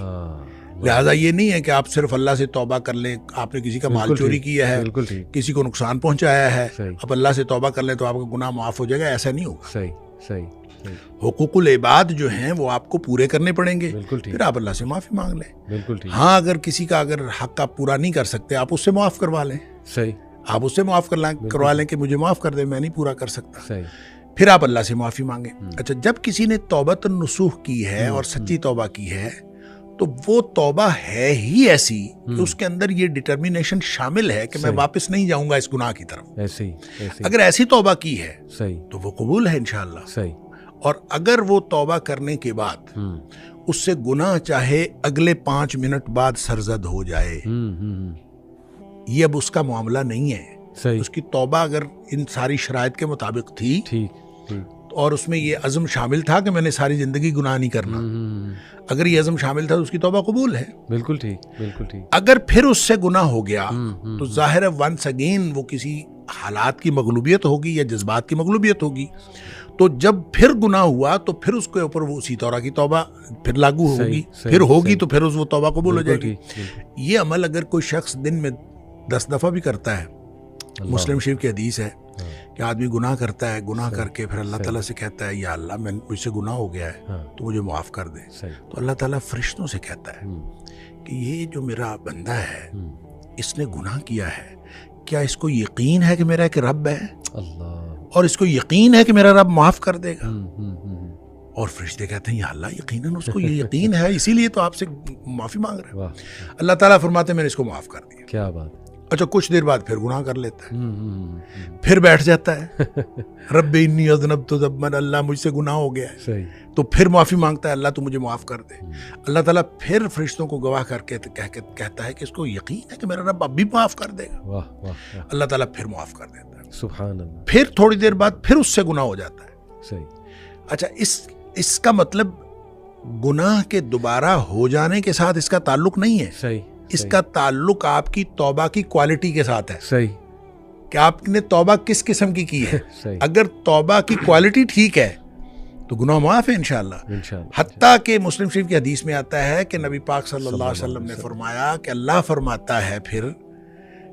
لہٰذا یہ نہیں ہے کہ آپ صرف اللہ سے توبہ کر لیں، آپ نے کسی کا مال چوری کیا ہے، بالکل ٹھیک، کسی کو نقصان پہنچایا ہے، صحیح، اب اللہ سے توبہ کر لیں تو آپ کا گناہ معاف ہو جائے گا، ایسا نہیں ہوگا. صحیح، صحیح، صحیح، حقوق العباد جو ہیں وہ آپ کو پورے کرنے پڑیں گے، بالکل ٹھیک، پھر آپ اللہ سے معافی مانگ لیں. بالکل ٹھیک، ہاں اگر کسی کا اگر حق آپ پورا نہیں کر سکتے آپ اس سے معاف کروا لیں، صحیح، آپ اس سے معاف کروا لیں کہ مجھے معاف کر دیں، میں نہیں پورا کر سکتا، صحیح، پھر آپ اللہ سے معافی مانگیں. اچھا، جب کسی نے توبۃ النصوح کی ہے اور سچی توبہ کی ہے تو وہ توبہ ہے ہی ایسی کہ اس کے اندر یہ ڈٹرمینیشن شامل ہے کہ میں واپس نہیں جاؤں گا اس گناہ کی طرف. ایسے ہی، ایسے ہی، اگر ایسی توبہ کی ہے صحیح، تو وہ قبول ہے انشاءاللہ. صحیح، اور اگر وہ توبہ کرنے کے بعد اس سے گناہ چاہے اگلے 5 منٹ بعد سرزد ہو جائے، یہ اب اس کا معاملہ نہیں ہے. صحیح، اس کی توبہ اگر ان ساری شرائط کے مطابق تھی ٹھیک، ٹھیک، اور اس میں یہ عزم شامل تھا کہ میں نے ساری زندگی گناہ نہیں کرنا، اگر یہ عزم شامل تھا تو اس کی توبہ قبول ہے. بالکل ٹھیک، بالکل ٹھیک. اگر پھر اس سے گناہ ہو گیا تو ظاہر ہے ونس اگین وہ کسی حالات کی مغلوبیت ہوگی یا جذبات کی مغلوبیت ہوگی. تو جب پھر گناہ ہوا تو پھر اس کے اوپر وہ اسی طرح کی توبہ پھر لاگو ہوگی، پھر ہوگی تو پھر وہ توبہ قبول ہو جائے گی. یہ عمل اگر کوئی شخص دن میں 10 دفعہ بھی کرتا ہے، مسلم شریف کی حدیث ہے کہ آدمی گناہ کرتا ہے، گناہ کر کے پھر اللہ تعالیٰ سے کہتا ہے یا اللہ مجھ سے گناہ ہو گیا ہے تو مجھے معاف کر دے، تو اللہ تعالیٰ فرشتوں سے کہتا ہے کہ یہ جو میرا بندہ ہے اس نے گناہ کیا ہے، کیا اس کو یقین ہے کہ میرا ایک رب ہے اور اس کو یقین ہے کہ میرا رب معاف کر دے گا؟ اور فرشتے کہتے ہیں یا اللہ یقیناً اس کو یہ یقین ہے، اسی لیے تو آپ سے معافی مانگ رہے ہیں. اللہ تعالیٰ فرماتے ہیں میں نے اس کو معاف کر دیا. کیا بات. اچھا، کچھ دیر بعد پھر گناہ کر لیتا ہے، پھر بیٹھ جاتا ہے رب انی اذنبت ذنبا، اللہ مجھ سے گناہ ہو گیا ہے، تو پھر معافی مانگتا ہے اللہ تو مجھے معاف کر دے. اللہ تعالیٰ پھر فرشتوں کو گواہ کر کے کہتا ہے کہ اس کو یقین ہے کہ میرا رب اب بھی معاف کر دے گا. اللہ تعالیٰ پھر معاف کر دیتا ہے. سبحان اللہ. پھر تھوڑی دیر بعد پھر اس سے گناہ ہو جاتا ہے. صحیح. اچھا، اس کا مطلب گناہ کے دوبارہ ہو جانے کے ساتھ اس کا تعلق نہیں ہے. صحیح. اس کا تعلق آپ کی توبہ کی کوالٹی کے ساتھ ہے. صحیح. کہ آپ نے توبہ کس قسم کی ہے. صحیح. اگر توبہ کی کوالٹی ٹھیک ہے تو گناہ معاف ہے انشاءاللہ. حتیٰ کہ مسلم شریف کی حدیث میں آتا ہے کہ نبی پاک صلی اللہ علیہ وسلم نے فرمایا کہ اللہ فرماتا ہے پھر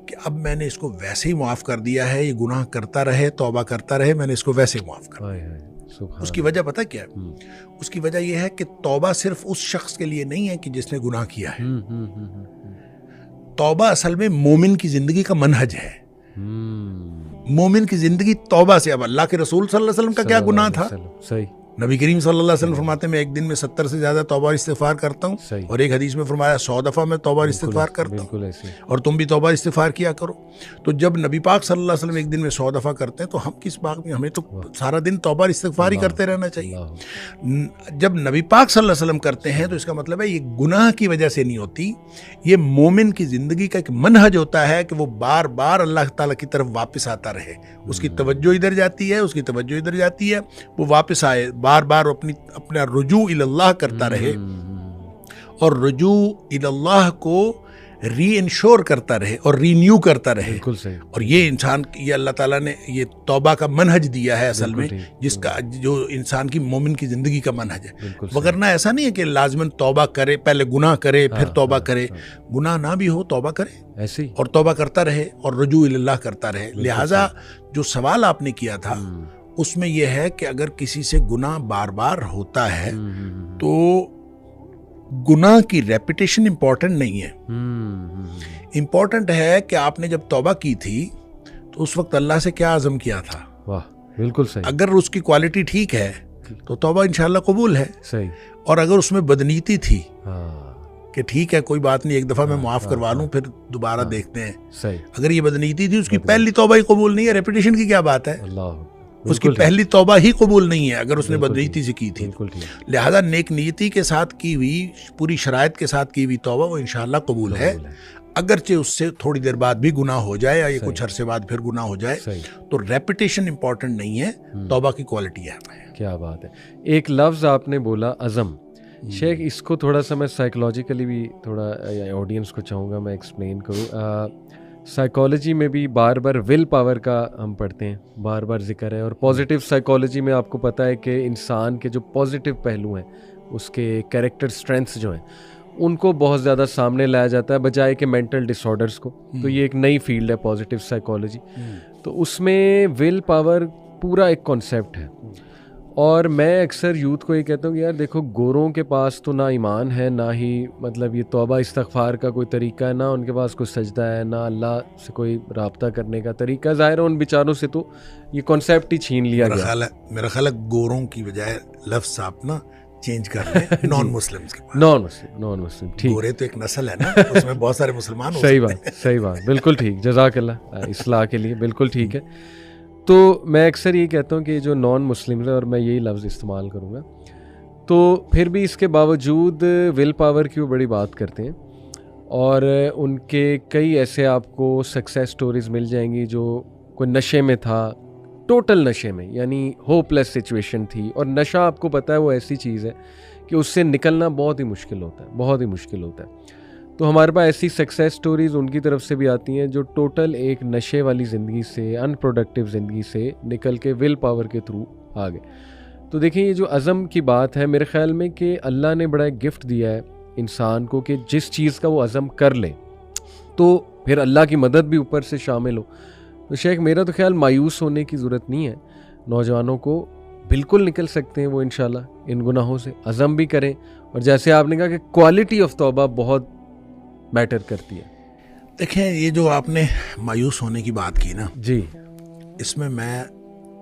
کہ اب میں نے اس کو ویسے ہی معاف کر دیا ہے، یہ گناہ کرتا رہے، توبہ کرتا رہے، میں نے اس کو ویسے ہی معاف کر دیا. اس کی وجہ پتہ کیا ہے؟ اس کی وجہ یہ ہے کہ توبہ صرف اس شخص کے لیے نہیں ہے کہ جس نے گناہ کیا ہے. توبہ اصل میں مومن کی زندگی کا منہج ہے. مومن کی زندگی توبہ سے. اب اللہ کے رسول صلی اللہ علیہ وسلم کا کیا گناہ تھا؟ صحیح. نبی کریم صلی اللہ علیہ وسلم فرماتے ہیں میں ایک دن میں 70 سے زیادہ توبہ اور استغفار کرتا ہوں. اور ایک حدیث میں فرمایا 100 دفعہ میں توبہ اور استغفار کرتا ہوں، اور تم بھی توبہ استغفار کیا کرو. تو جب نبی پاک صلی اللہ علیہ وسلم ایک دن میں 100 دفعہ کرتے ہیں تو ہم کس بات میں، ہمیں تو سارا دن توبہ اور استغفار ہی کرتے رہنا چاہیے. جب نبی پاک صلی اللہ علیہ وسلم کرتے ہیں تو اس کا مطلب ہے یہ گناہ کی وجہ سے نہیں ہوتی، یہ مومن کی زندگی کا ایک منہج ہوتا ہے کہ وہ بار بار اللہ تعالیٰ کی طرف واپس آتا رہے. اس کی توجہ ادھر جاتی ہے، اس کی توجہ ادھر جاتی ہے، وہ واپس آئے، بار بار اپنا رجوع الی اللہ کرتا رہے. اور رجوع الی اللہ کو ری انشور کرتا رہے اور رینیو کرتا رہے. بالکل صحیح. اور یہ انسان یہ اللہ تعالیٰ نے یہ توبہ کا منہج دیا ہے اصل میں, جس کا جو انسان کی مومن کی زندگی کا منہج ہے. وگرنہ ایسا نہیں ہے کہ لازماً توبہ کرے, پہلے گناہ کرے پھر توبہ کرے. گناہ نہ بھی ہو توبہ کرے ایسے اور توبہ کرتا رہے اور رجوع اللہ کرتا رہے. لہٰذا جو سوال آپ نے کیا تھا اس میں یہ ہے کہ اگر کسی سے گناہ بار بار ہوتا ہے تو گناہ کی ریپیٹیشن امپورٹنٹ نہیں ہے. امپورٹنٹ ہے کہ آپ نے جب توبہ کی تھی تو اس وقت اللہ سے کیا عزم کیا تھا. واہ, بالکل صحیح. اگر اس کی کوالٹی ٹھیک ہے تو توبہ انشاءاللہ قبول ہے. صحیح. اور اگر اس میں بدنیتی تھی کہ ٹھیک ہے کوئی بات نہیں, ایک دفعہ میں معاف کروا لوں پھر دوبارہ دیکھتے ہیں, صحیح. اگر یہ بدنیتی تھی, اس کی پہلی توبہ ہی قبول نہیں ہے, ریپیٹیشن کی کیا بات ہے. اللہ, اس کی پہلی توبہ ہی قبول نہیں ہے اگر اس نے بدنیتی سے کی تھی. لہذا نیک نیتی کے ساتھ کی ہوئی, پوری شرائط کے ساتھ کی ہوئی توبہ وہ انشاءاللہ قبول ہے. اگرچہ اس سے تھوڑی دیر بعد بھی گناہ ہو جائے یا کچھ عرصے بعد پھر گناہ ہو جائے, تو ریپیٹیشن امپورٹنٹ نہیں ہے, توبہ کی کوالٹی ہے. کیا بات ہے. ایک لفظ آپ نے بولا عزم. شیخ اس کو تھوڑا سا میں سائیکولوجیکلی بھی تھوڑا آڈینس کو چاہوں گا میں ایکسپلین کروں. سائیکالوجی میں بھی بار بار ول پاور کا ہم پڑھتے ہیں, بار بار ذکر ہے. اور پازیٹیو سائیکالوجی میں آپ کو پتہ ہے کہ انسان کے جو پازیٹیو پہلو ہیں, اس کے کیریکٹر اسٹرینتھس جو ہیں, ان کو بہت زیادہ سامنے لایا جاتا ہے بجائے کہ مینٹل ڈس آرڈرس کو. تو یہ ایک نئی فیلڈ ہے پازیٹیو سائیکالوجی. تو اس میں ول پاور پورا ایک کانسیپٹ ہے. اور میں اکثر یوتھ کو یہ کہتا ہوں کہ یار دیکھو, گوروں کے پاس تو نہ ایمان ہے, نہ ہی مطلب یہ توبہ استغفار کا کوئی طریقہ ہے, نہ ان کے پاس کوئی سجدہ ہے, نہ اللہ سے کوئی رابطہ کرنے کا طریقہ. ظاہر ہے ان بیچاروں سے تو یہ کانسیپٹ ہی چھین لیا گیا. میرا خیال ہے گوروں کی بجائے لفظ آپ نا چینج کر لیں, نان مسلمز کے پاس. نان مسلم ٹھیک. گورے تو ایک نسل ہے نا, اس میں بہت سارے مسلمان. صحیح بات, بالکل ٹھیک, جزاک اللہ اصلاح کے لیے, بالکل ٹھیک ہے. تو میں اکثر یہ کہتا ہوں کہ جو نان مسلمز ہیں, اور میں یہی لفظ استعمال کروں گا, تو پھر بھی اس کے باوجود ول پاور کی وہ بڑی بات کرتے ہیں. اور ان کے کئی ایسے آپ کو سکسیس سٹوریز مل جائیں گی جو کوئی نشے میں تھا, ٹوٹل نشے میں, یعنی ہوپ لیس سچویشن تھی. اور نشہ آپ کو پتہ ہے وہ ایسی چیز ہے کہ اس سے نکلنا بہت ہی مشکل ہوتا ہے. تو ہمارے پاس ایسی سکسیس سٹوریز ان کی طرف سے بھی آتی ہیں جو ٹوٹل ایک نشے والی زندگی سے, ان پروڈکٹیو زندگی سے نکل کے ول پاور کے تھرو آ گئے. تو دیکھیں یہ جو عزم کی بات ہے, میرے خیال میں کہ اللہ نے بڑا ایک گفٹ دیا ہے انسان کو کہ جس چیز کا وہ عزم کر لے تو پھر اللہ کی مدد بھی اوپر سے شامل ہو. تو شیخ میرا تو خیال مایوس ہونے کی ضرورت نہیں ہے. نوجوانوں کو بالکل نکل سکتے ہیں وہ انشاءاللہ ان گناہوں سے, عزم بھی کریں. اور جیسے آپ نے کہا کہ کوالٹی آف توبہ بہت میٹر کرتی ہے. دیکھیں یہ جو آپ نے مایوس ہونے کی بات کی نا جی, اس میں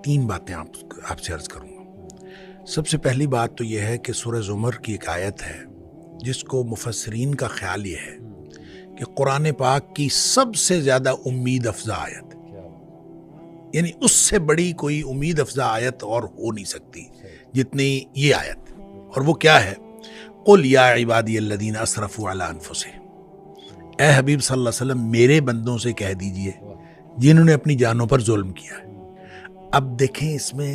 3 باتیں آپ سے عرض کروں گا. سب سے پہلی بات تو یہ ہے کہ سورہ زمر کی ایک آیت ہے جس کو مفسرین کا خیال یہ ہے کہ قرآن پاک کی سب سے زیادہ امید افزا آیت, یعنی اس سے بڑی کوئی امید افزا آیت اور ہو نہیں سکتی جتنی یہ آیت. اور وہ کیا ہے؟ قل یا عبادی الذین اسرفوا علی انفسہم, اے حبیب صلی اللہ علیہ وسلم میرے بندوں سے کہہ دیجئے جنہوں نے اپنی جانوں پر ظلم کیا ہے. اب دیکھیں اس میں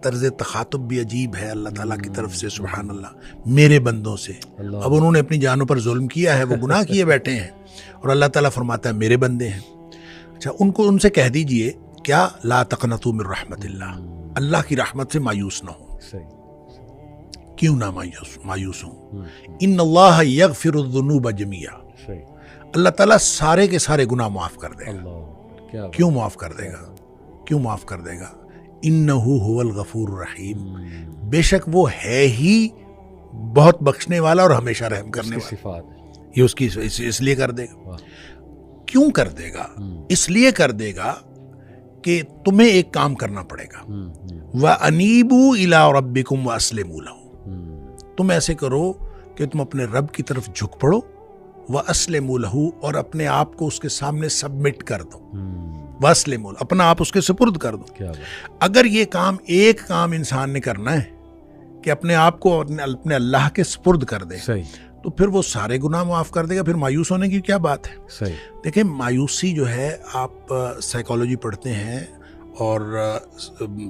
طرز تخاطب بھی عجیب ہے اللہ تعالیٰ کی طرف سے, سبحان اللہ, میرے بندوں سے. اب انہوں نے اپنی جانوں پر ظلم کیا ہے, وہ گناہ کیے بیٹھے ہیں, اور اللہ تعالیٰ فرماتا ہے میرے بندے ہیں. اچھا, ان سے کہہ دیجئے کیا, لا تقنطوا من رحمت اللہ, اللہ کی رحمت سے مایوس نہ ہوں. کیوں نہ مایوس ہوں؟ ان اللہ یغفر الذنوب جميعا, اللہ تعالیٰ سارے کے سارے گناہ معاف کر دے گا. کیوں معاف کر دے گا؟ انہ هو الغفور الرحیم, بے شک وہ ہے ہی بہت بخشنے والا اور ہمیشہ رحم کرنے والا. یہ اس کی اس لیے کر دے گا. کیوں کر دے گا؟ اس لیے کر دے گا کہ تمہیں ایک کام کرنا پڑے گا. وَأَنِيبُوا إِلَىٰ رَبِّكُمْ وَأَسْلِمُوا لَهُ, تم ایسے کرو کہ تم اپنے رب کی طرف جھک پڑو, وَأَسْلِمُوا لَهُ, اور اپنے آپ کو اس کے سامنے سبمٹ کر دو. وَأَسْلِمُوا, اپنا آپ اس کے سپرد کر دو. اگر یہ ایک کام انسان نے کرنا ہے کہ اپنے آپ کو اپنے اللہ کے سپرد کر دے, تو پھر وہ سارے گناہ معاف کر دے گا. پھر مایوس ہونے کی کیا بات ہے؟ دیکھیں مایوسی جو ہے, آپ سائیکالوجی پڑھتے ہیں اور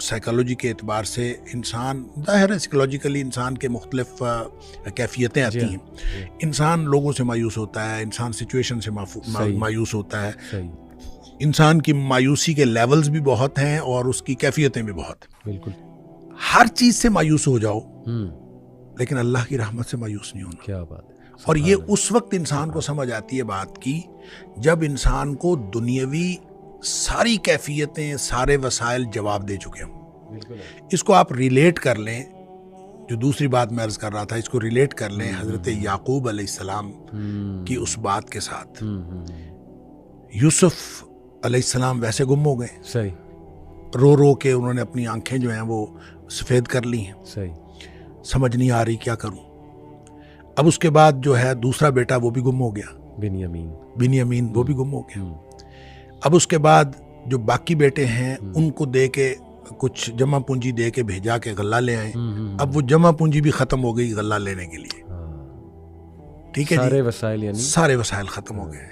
سائیکالوجی کے اعتبار سے انسان ظاہر ہے سائیکالوجیکلی انسان کے مختلف کیفیتیں آتی ہیں. انسان لوگوں سے مایوس ہوتا ہے, انسان سچویشن سے مایوس ہوتا ہے, انسان کی مایوسی کے لیولز بھی بہت ہیں اور اس کی کیفیتیں بھی بہت ہیں. بالکل. ہر چیز سے مایوس ہو جاؤ لیکن اللہ کی رحمت سے مایوس نہیں ہونا. کیا بات ہے. اور یہ اس وقت انسان کو سمجھ آتی ہے بات کی جب انسان کو دنیاوی ساری کیفیتیں, سارے وسائل جواب دے چکے ہوں. اس کو آپ ریلیٹ کر لیں, جو دوسری بات میں عرض کر رہا تھا, اس کو ریلیٹ کر لیں حضرت یعقوب علیہ السلام کی اس بات کے ساتھ. یوسف علیہ السلام ویسے گم ہو گئے, صحیح, رو رو کے انہوں نے اپنی آنکھیں جو ہیں وہ سفید کر لی ہیں, صحیح, سمجھ نہیں آ رہی کیا کروں. اب اس کے بعد جو ہے دوسرا بیٹا وہ بھی گم ہو گیا, بنیامین وہ بھی گم ہو گیا. اب اس کے بعد جو باقی بیٹے ہیں ان کو دے کے کچھ جمع پونجی دے کے بھیجا کہ غلہ لے آئیں. اب وہ جمع پونجی بھی ختم ہو گئی غلہ لینے کے لیے. ٹھیک ہے, سارے وسائل, یعنی سارے وسائل ختم ہو گئے.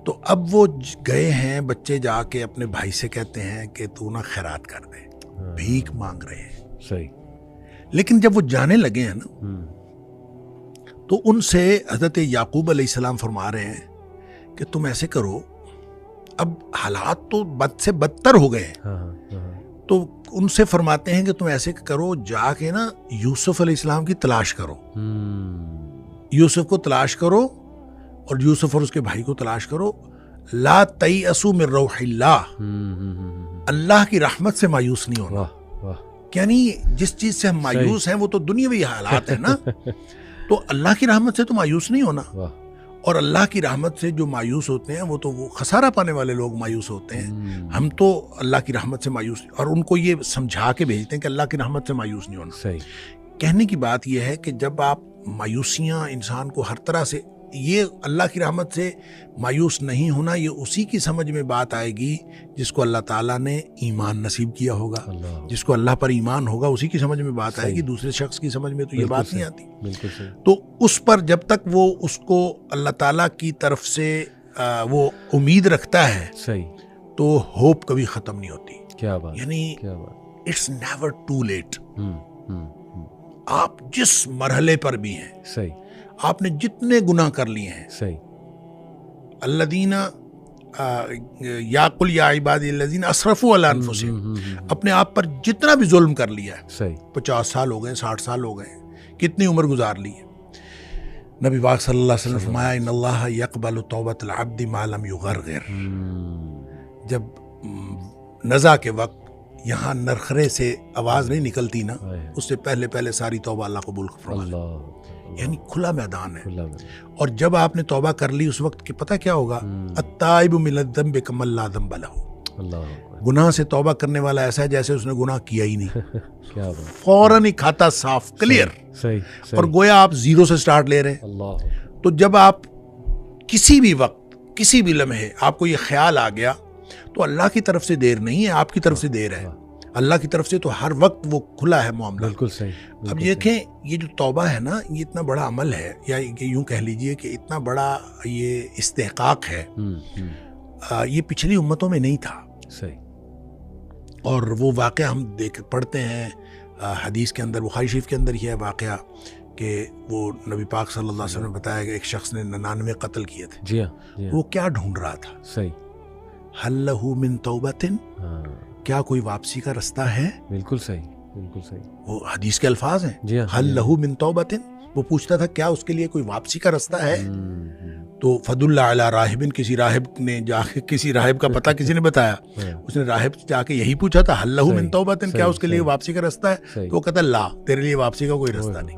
تو اب وہ گئے ہیں بچے, جا کے اپنے بھائی سے کہتے ہیں کہ تو نہ خیرات کر دے, بھیک مانگ رہے ہیں. صحیح. لیکن جب وہ جانے لگے ہیں نا تو ان سے حضرت یعقوب علیہ السلام فرما رہے ہیں کہ تم ایسے کرو, اب حالات تو بد سے بدتر ہو گئے ہیں. تو ان سے فرماتے ہیں کہ تم ایسے کرو, جا کے نا یوسف علیہ السلام کی تلاش کرو, یوسف کو تلاش کرو اور یوسف اور اس کے بھائی کو تلاش کرو. لا تیأسوا من روح اللہ, اللہ کی رحمت سے مایوس نہیں ہونا. یعنی جس چیز سے ہم مایوس ہیں وہ تو دنیاوی حالات ہیں نا, تو اللہ کی رحمت سے تو مایوس نہیں ہونا. اور اللہ کی رحمت سے جو مایوس ہوتے ہیں وہ تو وہ خسارہ پانے والے لوگ مایوس ہوتے ہیں. ہم تو اللہ کی رحمت سے مایوس, اور ان کو یہ سمجھا کے بھیجتے ہیں کہ اللہ کی رحمت سے مایوس نہیں ہونا. صحیح. کہنے کی بات یہ ہے کہ جب آپ مایوسیاں انسان کو ہر طرح سے, یہ اللہ کی رحمت سے مایوس نہیں ہونا, یہ اسی کی سمجھ میں بات آئے گی جس کو اللہ تعالیٰ نے ایمان نصیب کیا ہوگا. جس کو اللہ پر ایمان ہوگا اسی کی سمجھ میں بات آئے گی, دوسرے شخص کی سمجھ میں تو یہ بات نہیں آتی. بالکل صحیح. تو اس پر جب تک وہ اس کو اللہ تعالیٰ کی طرف سے وہ امید رکھتا ہے, صحیح, تو ہوپ کبھی ختم نہیں ہوتی. کیا بات, یعنی کیا بات. It's never too late. آپ جس مرحلے پر بھی ہیں, صحیح, آپ نے جتنے گناہ کر لیے ہیں, صحیح, الذین یا قل یا عبادی الذین اسرفوا علی انفسہم, اپنے آپ پر جتنا بھی ظلم کر لیا ہے, صحیح, 50 سال ہو گئے, 60 سال ہو گئے, کتنی عمر گزار لی ہے. نبی پاک صلی اللہ علیہ وسلم فرمایا ان اللہ یقبل توبۃ العبد ما لم یغرغر. جب نزع کے وقت یہاں نرخرے سے آواز نہیں نکلتی نا, اس سے پہلے پہلے ساری توبہ اللہ قبول فرما. یعنی کھلا میدان ہے. اور جب آپ نے توبہ کر لی اس وقت کہ پتہ کیا ہوگا, التائب من الذنب کمن لا ذنب لہ. گناہ سے توبہ کرنے والا ایسا ہے جیسے اس نے گناہ کیا ہی نہیں. فوراً ہی کھاتا صاف, کلیئر. اور گویا آپ زیرو سے سٹارٹ لے رہے ہیں. تو جب آپ کسی بھی وقت, کسی بھی لمحے آپ کو یہ خیال آ گیا, تو اللہ کی طرف سے دیر نہیں ہے, آپ کی طرف سے دیر ہے. اللہ کی طرف سے تو ہر وقت وہ کھلا ہے معاملہ. بالکل صحیح. اب دیکھیں یہ جو توبہ ہے نا, یہ اتنا بڑا عمل ہے, یا یوں کہہ لیجئے کہ اتنا بڑا یہ استحقاق ہے, یہ پچھلی امتوں میں نہیں تھا. صحیح. اور وہ واقعہ ہم پڑھتے ہیں حدیث کے اندر, بخاری شریف کے اندر ہی ہے واقعہ کہ وہ نبی پاک صلی اللہ علیہ وسلم نے بتایا کہ ایک شخص نے 99 قتل کیے تھے. جی ہاں. وہ کیا ڈھونڈ رہا تھا؟ صحیح. حل لہ من توبۃ, کیا کوئی واپسی کا رستہ ہے؟ بالکل صحیح, بالکل صحیح. وہ حدیث کے الفاظ ہیں. جی ہاں. حل لہ من توبۃ, وہ پوچھتا تھا کیا اس کے لیے کوئی واپسی کا رستہ ہے؟ تو فد اللہ علی راہب, کسی راہب نے جا کے, کسی راہب کا پتہ کسی نے بتایا, اس نے راہب جا کے یہی پوچھا تھا, حل لہ من توبۃ, کیا اس کے لیے واپسی کا رستہ ہے؟ تو وہ کہتا لا, تیرے لیے واپسی کا کوئی رستہ نہیں.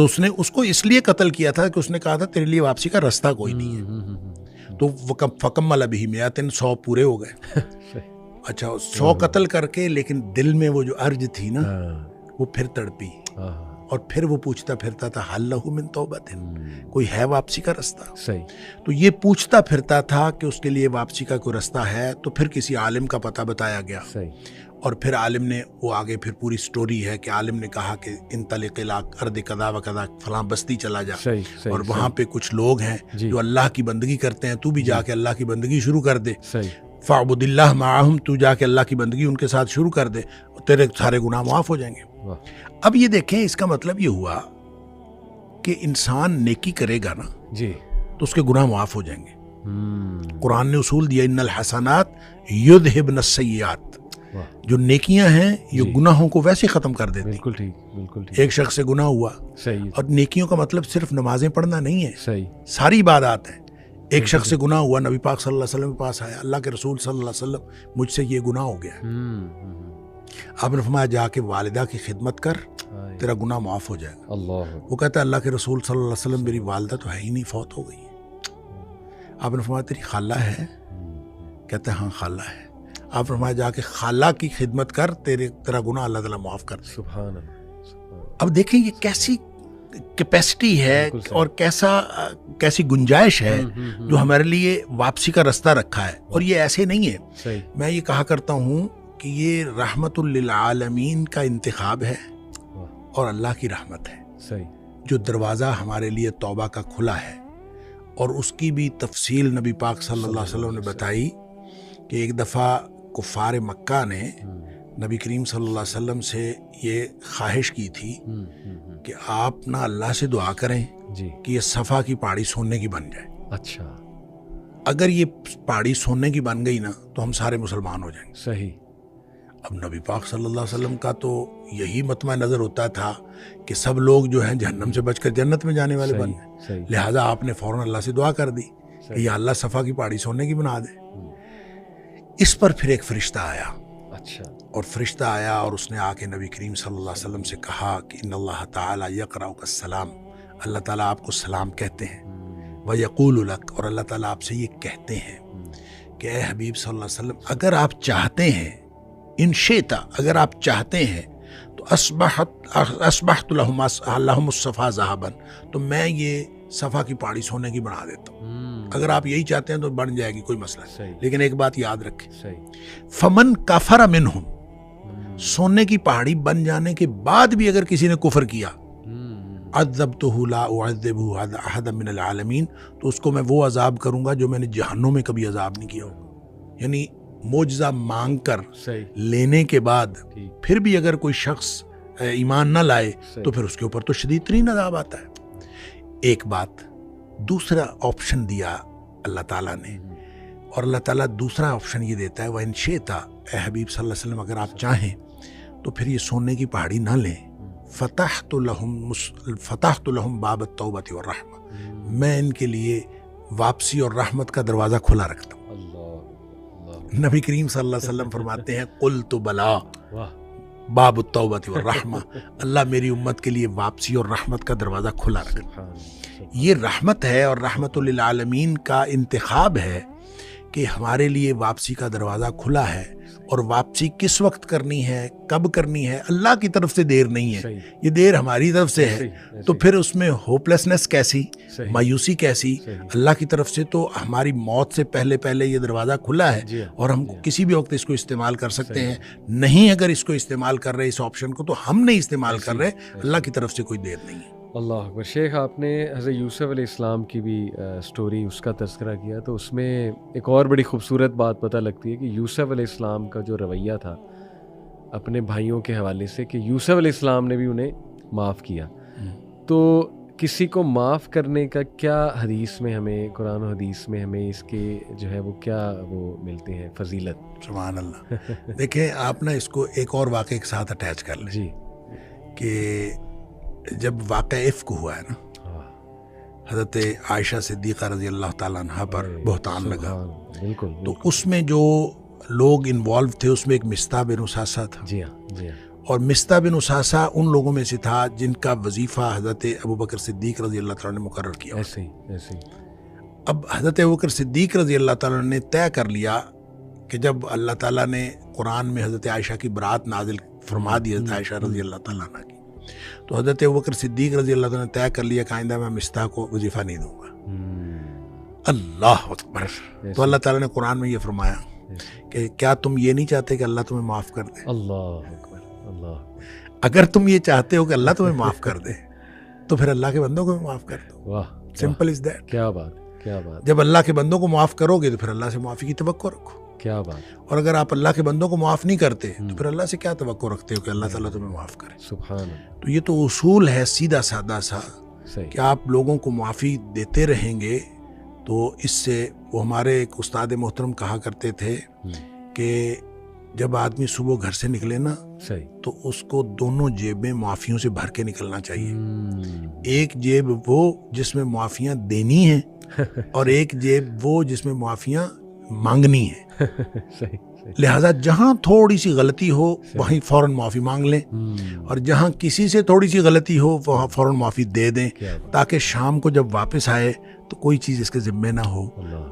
اس نے اس کو اس لیے قتل کیا تھا کہ اس نے کہا تھا تیرے لیے واپسی کا رستہ کوئی نہیں ہے. تو فکمل بہ 100, 100 پورے ہو گئے. اچھا 100 قتل کر کے, لیکن دل میں وہ جو ارج تھی نا وہ پھر تڑپی, اور پھر وہ پوچھتا پھرتا تھا حل لہ من توبۃ, کوئی ہے واپسی کا رستہ؟ صحیح. تو یہ پوچھتا پھرتا تھا کہ اس کے لیے واپسی کا کوئی رستہ ہے. تو پھر کسی عالم کا پتہ بتایا گیا. صحیح. اور پھر عالم نے, وہ آگے پھر پوری سٹوری ہے کہ عالم نے کہا کہ انطلق الی ارض کذا و کذا, فلاں بستی چلا جا, اور وہاں پہ کچھ لوگ ہیں جو اللہ کی بندگی کرتے ہیں, تو بھی جا کے اللہ کی بندگی شروع کر دے. فَعْبُدِ مَعَهُمْ، تو جا کے اللہ کی بندگی ان کے ساتھ شروع کر دے، تیرے سارے گناہ معاف ہو جائیں گے۔ اب یہ دیکھیں، اس کا مطلب یہ ہوا کہ انسان نیکی کرے گا نا جی تو اس کے گناہ معاف ہو جائیں گے۔ قرآن نے اصول دیا، ان الحسنات یذہبن السیئات، جو نیکیاں ہیں یہ گناہوں کو ویسے ختم کر دیتی۔ بالکل ٹھیک، بالکل ٹھیک۔ ایک شخص سے گناہ ہوا، صحیح، اور نیکیوں کا مطلب صرف نمازیں پڑھنا نہیں ہے، صحیح، ساری عبادات ہیں۔ ایک شخص سے گناہ ہوا، نبی پاک صلی اللہ علیہ وسلم کے پاس آیا، اللہ کے رسول صلی اللہ علیہ وسلم مجھ سے یہ گناہ ہو گیا ہے۔ آپ نے فرمایا جا کے والدہ کی خدمت کر، تیرا گناہ معاف ہو جائے گا۔ اللہ، وہ کہتا ہے اللہ کے رسول صلی اللہ علیہ وسلم میری والدہ تو ہے ہی نہیں، فوت ہو گئی ہے۔ آپ نے فرمایا تیری خالہ ہے؟ کہتا ہے ہاں خالہ ہے۔ آپ نے فرمایا جا کے خالہ کی خدمت کر، تیرا گناہ اللہ تعالیٰ معاف کر دے۔ سبحان اللہ۔ اب دیکھیں یہ کیسی کیپیسٹی ہے اور کیسی گنجائش ہے جو ہمارے لیے واپسی کا رستہ رکھا ہے، اور یہ ایسے نہیں ہے۔ میں یہ کہا کرتا ہوں کہ یہ رحمت للعالمین کا انتخاب ہے اور اللہ کی رحمت ہے، جو دروازہ ہمارے لیے توبہ کا کھلا ہے، اور اس کی بھی تفصیل نبی پاک صلی اللہ علیہ وسلم نے بتائی کہ ایک دفعہ کفار مکہ نے نبی کریم صلی اللہ علیہ وسلم سے یہ خواہش کی تھی کہ آپ نہ اللہ سے دعا کریں کہ یہ صفا کی پہاڑی سونے کی بن جائے۔ اچھا، اگر یہ پہاڑی سونے کی بن گئی نا تو ہم سارے مسلمان ہو جائیں گے۔ صحیح۔ اب نبی پاک صلی اللہ علیہ وسلم کا تو یہی مطمع نظر ہوتا تھا کہ سب لوگ جو ہیں جہنم سے بچ کر جنت میں جانے والے بن جائیں، لہٰذا آپ نے فوراً اللہ سے دعا کر دی کہ یا اللہ صفا کی پہاڑی سونے کی بنا دے۔ اس پر پھر ایک فرشتہ آیا، اچھا، اور فرشتہ آیا اور اس نے آ کے نبی کریم صلی اللہ علیہ وسلم سے کہا کہ ان اللہ تعالیٰ یقرأک السلام، اللہ تعالیٰ آپ کو سلام کہتے ہیں، وَیقول لک، اور اللہ تعالیٰ آپ سے یہ کہتے ہیں کہ اے حبیب صلی اللہ علیہ وسلم، اگر آپ چاہتے ہیں، ان شئتا، اگر آپ چاہتے ہیں تو اصبحت لہم الصفا ذہبا، تو میں یہ صفا کی پہاڑی سونے کی بنا دیتا ہوں۔ اگر آپ یہی چاہتے ہیں تو بن جائے گی، کوئی مسئلہ نہیں۔ لیکن ایک بات یاد رکھیں، فمن کفر منہم، سونے کی پہاڑی بن جانے کے بعد بھی اگر کسی نے کفر کیا، عذبتہ لا اعذبہ احدا من العالمین، تو اس کو میں وہ عذاب کروں گا جو میں نے جہنم میں کبھی عذاب نہیں کیا ہوگا۔ یعنی معجزہ مانگ کر لینے کے بعد پھر بھی اگر کوئی شخص ایمان نہ لائے تو پھر اس کے اوپر تو شدید ترین عذاب آتا ہے۔ ایک بات، دوسرا آپشن دیا اللہ تعالیٰ نے، اور اللہ تعالیٰ دوسرا آپشن یہ دیتا ہے وَإِن شِئْتَ، اے حبیب صلی اللہ علیہ وسلم اگر آپ چاہیں تو پھر یہ سونے کی پہاڑی نہ لیں، فتحت لہم باب التوبۃ والرحمہ، میں ان کے لیے واپسی اور رحمت کا دروازہ کھلا رکھتا ہوں۔ نبی کریم صلی اللہ علیہ وسلم فرماتے ہیں قلت بلا باب التوبۃ والرحمہ، اللہ میری امت کے لیے واپسی اور رحمت کا دروازہ کھلا رکھتا۔ یہ رحمت ہے اور رحمت للعالمین کا انتخاب ہے کہ ہمارے لیے واپسی کا دروازہ کھلا ہے، اور واپسی کس وقت کرنی ہے، کب کرنی ہے، اللہ کی طرف سے دیر نہیں ہے، یہ دیر ہماری طرف سے ہے۔ تو پھر اس میں ہوپلیسنس کیسی، مایوسی کیسی؟ اللہ کی طرف سے تو ہماری موت سے پہلے پہلے یہ دروازہ کھلا ہے، اور ہم کسی بھی وقت اس کو استعمال کر سکتے ہیں۔ نہیں اگر اس کو استعمال کر رہے اس آپشن کو، تو ہم نہیں استعمال کر رہے، اللہ کی طرف سے کوئی دیر نہیں ہے۔ اللہ اکبر۔ شیخ، آپ نے حضرت یوسف علیہ السلام کی بھی سٹوری، اس کا تذکرہ کیا، تو اس میں ایک اور بڑی خوبصورت بات پتہ لگتی ہے کہ یوسف علیہ السلام کا جو رویہ تھا اپنے بھائیوں کے حوالے سے، کہ یوسف علیہ السلام نے بھی انہیں معاف کیا۔ تو کسی کو معاف کرنے کا کیا حدیث میں ہمیں، قرآن و حدیث میں ہمیں اس کے جو ہے وہ کیا وہ ملتے ہیں فضیلت؟ سبحان اللہ۔ دیکھیں آپ نا اس کو ایک اور واقعے کے ساتھ اٹیچ کر لیں جی، کہ جب واقعہ افک ہوا ہے نا، حضرت عائشہ صدیقہ رضی اللہ تعالیٰ عنہ پر بہتان لگا، تو اس میں جو لوگ انوالو تھے اس میں ایک مصطح بن اساسہ تھا، جی ہاں، اور مصطح بن اساسہ ان لوگوں میں سے تھا جن کا وظیفہ حضرت ابوبکر صدیق رضی اللہ تعالیٰ نے مقرر کیا۔ اب حضرت ابوبکر صدیق رضی اللہ تعالیٰ نے طے کر لیا کہ جب اللہ تعالیٰ نے قرآن میں حضرت عائشہ کی برات نازل فرما دی، حضرت عائشہ رضی اللہ تعالیٰ عنہ کی، تو حضرت ابوبکر صدیق رضی اللہ تعالیٰ نے طے کر لیا کہ آئندہ میں مصطح کو وظیفہ نہیں دوں گا۔ اللہ اکبر۔ تو اللہ تعالیٰ نے قرآن میں یہ فرمایا کہ کیا تم یہ نہیں چاہتے کہ اللہ تمہیں معاف کر دے؟ اللہ اکبر، اللہ۔ اگر تم یہ چاہتے ہو کہ اللہ تمہیں معاف کر دے تو پھر اللہ کے بندوں کو بھی معاف کر دو۔ واہ، سمپل از دیٹ۔ کیا بات، کیا بات۔ جب اللہ کے بندوں کو معاف کرو گے تو پھر اللہ سے معافی کی توقع رکھو۔ کیا بات. اور اگر آپ اللہ کے بندوں کو معاف نہیں کرتے تو پھر اللہ سے کیا توقع رکھتے ہو کہ اللہ تعالیٰ تمہیں معاف کرے. سبحان اللہ. تو یہ تو اصول ہے سیدھا سادہ سا کہ آپ لوگوں کو معافی دیتے رہیں گے تو اس سے. وہ ہمارے ایک استاد محترم کہا کرتے تھے کہ جب آدمی صبح گھر سے نکلے نا تو اس کو دونوں جیبیں معافیوں سے بھر کے نکلنا چاہیے. ایک جیب وہ جس میں معافیاں دینی ہیں اور ایک جیب وہ جس میں معافیاں مانگنی ہیں. لہٰذا جہاں تھوڑی سی غلطی ہو وہیں فوراً معافی مانگ لیں اور جہاں کسی سے تھوڑی سی غلطی ہو وہاں فوراً معافی دے دیں تاکہ شام کو جب واپس آئے تو کوئی چیز اس کے ذمے نہ ہو.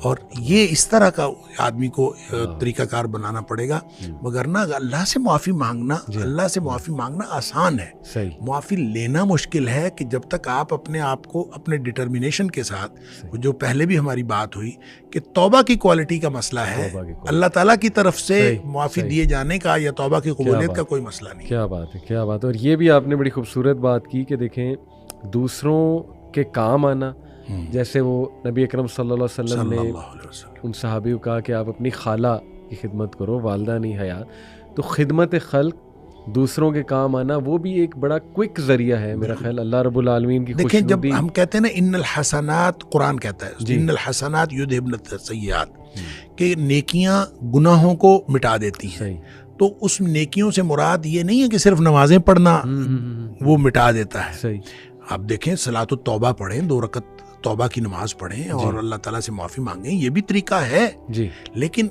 اور یہ اس طرح کا آدمی کو طریقہ کار بنانا پڑے گا. وگرنہ اللہ سے معافی مانگنا آسان ہے, معافی لینا مشکل ہے. کہ جب تک آپ اپنے آپ کو اپنے ڈٹرمنیشن کے ساتھ, جو پہلے بھی ہماری بات ہوئی کہ توبہ کی کوالٹی کا مسئلہ ہے, اللہ تعالیٰ کی طرف سے معافی دیے جانے کا یا توبہ کی قبولیت کا کوئی مسئلہ نہیں. کیا بات ہے, کیا بات ہے. اور یہ بھی آپ نے بڑی خوبصورت بات کی کہ دیکھیں دوسروں کے کام آنا, جیسے وہ نبی اکرم صلی اللہ علیہ وسلم نے ان صحابی کو کہا کہ آپ اپنی خالہ کی خدمت کرو, والدہ نہیں حیات. تو خدمت خلق, دوسروں کے کام آنا, وہ بھی ایک بڑا کوئک ذریعہ ہے میرا خیال اللہ رب العالمین کی خوشنودی. دیکھیں جب ہم کہتے ہیں نا ان الحسنات, قرآن کہتا ہے ان الحسنات یذہبن السیئات, کہ نیکیاں گناہوں کو مٹا دیتی ہیں. تو اس نیکیوں سے مراد یہ نہیں ہے کہ صرف نمازیں پڑھنا وہ مٹا دیتا ہے. آپ دیکھیں صلاۃ التوبہ پڑھیں, 2 رکعت توبہ کی نماز پڑھیں اور اللہ تعالیٰ سے معافی مانگیں, یہ بھی طریقہ ہے. لیکن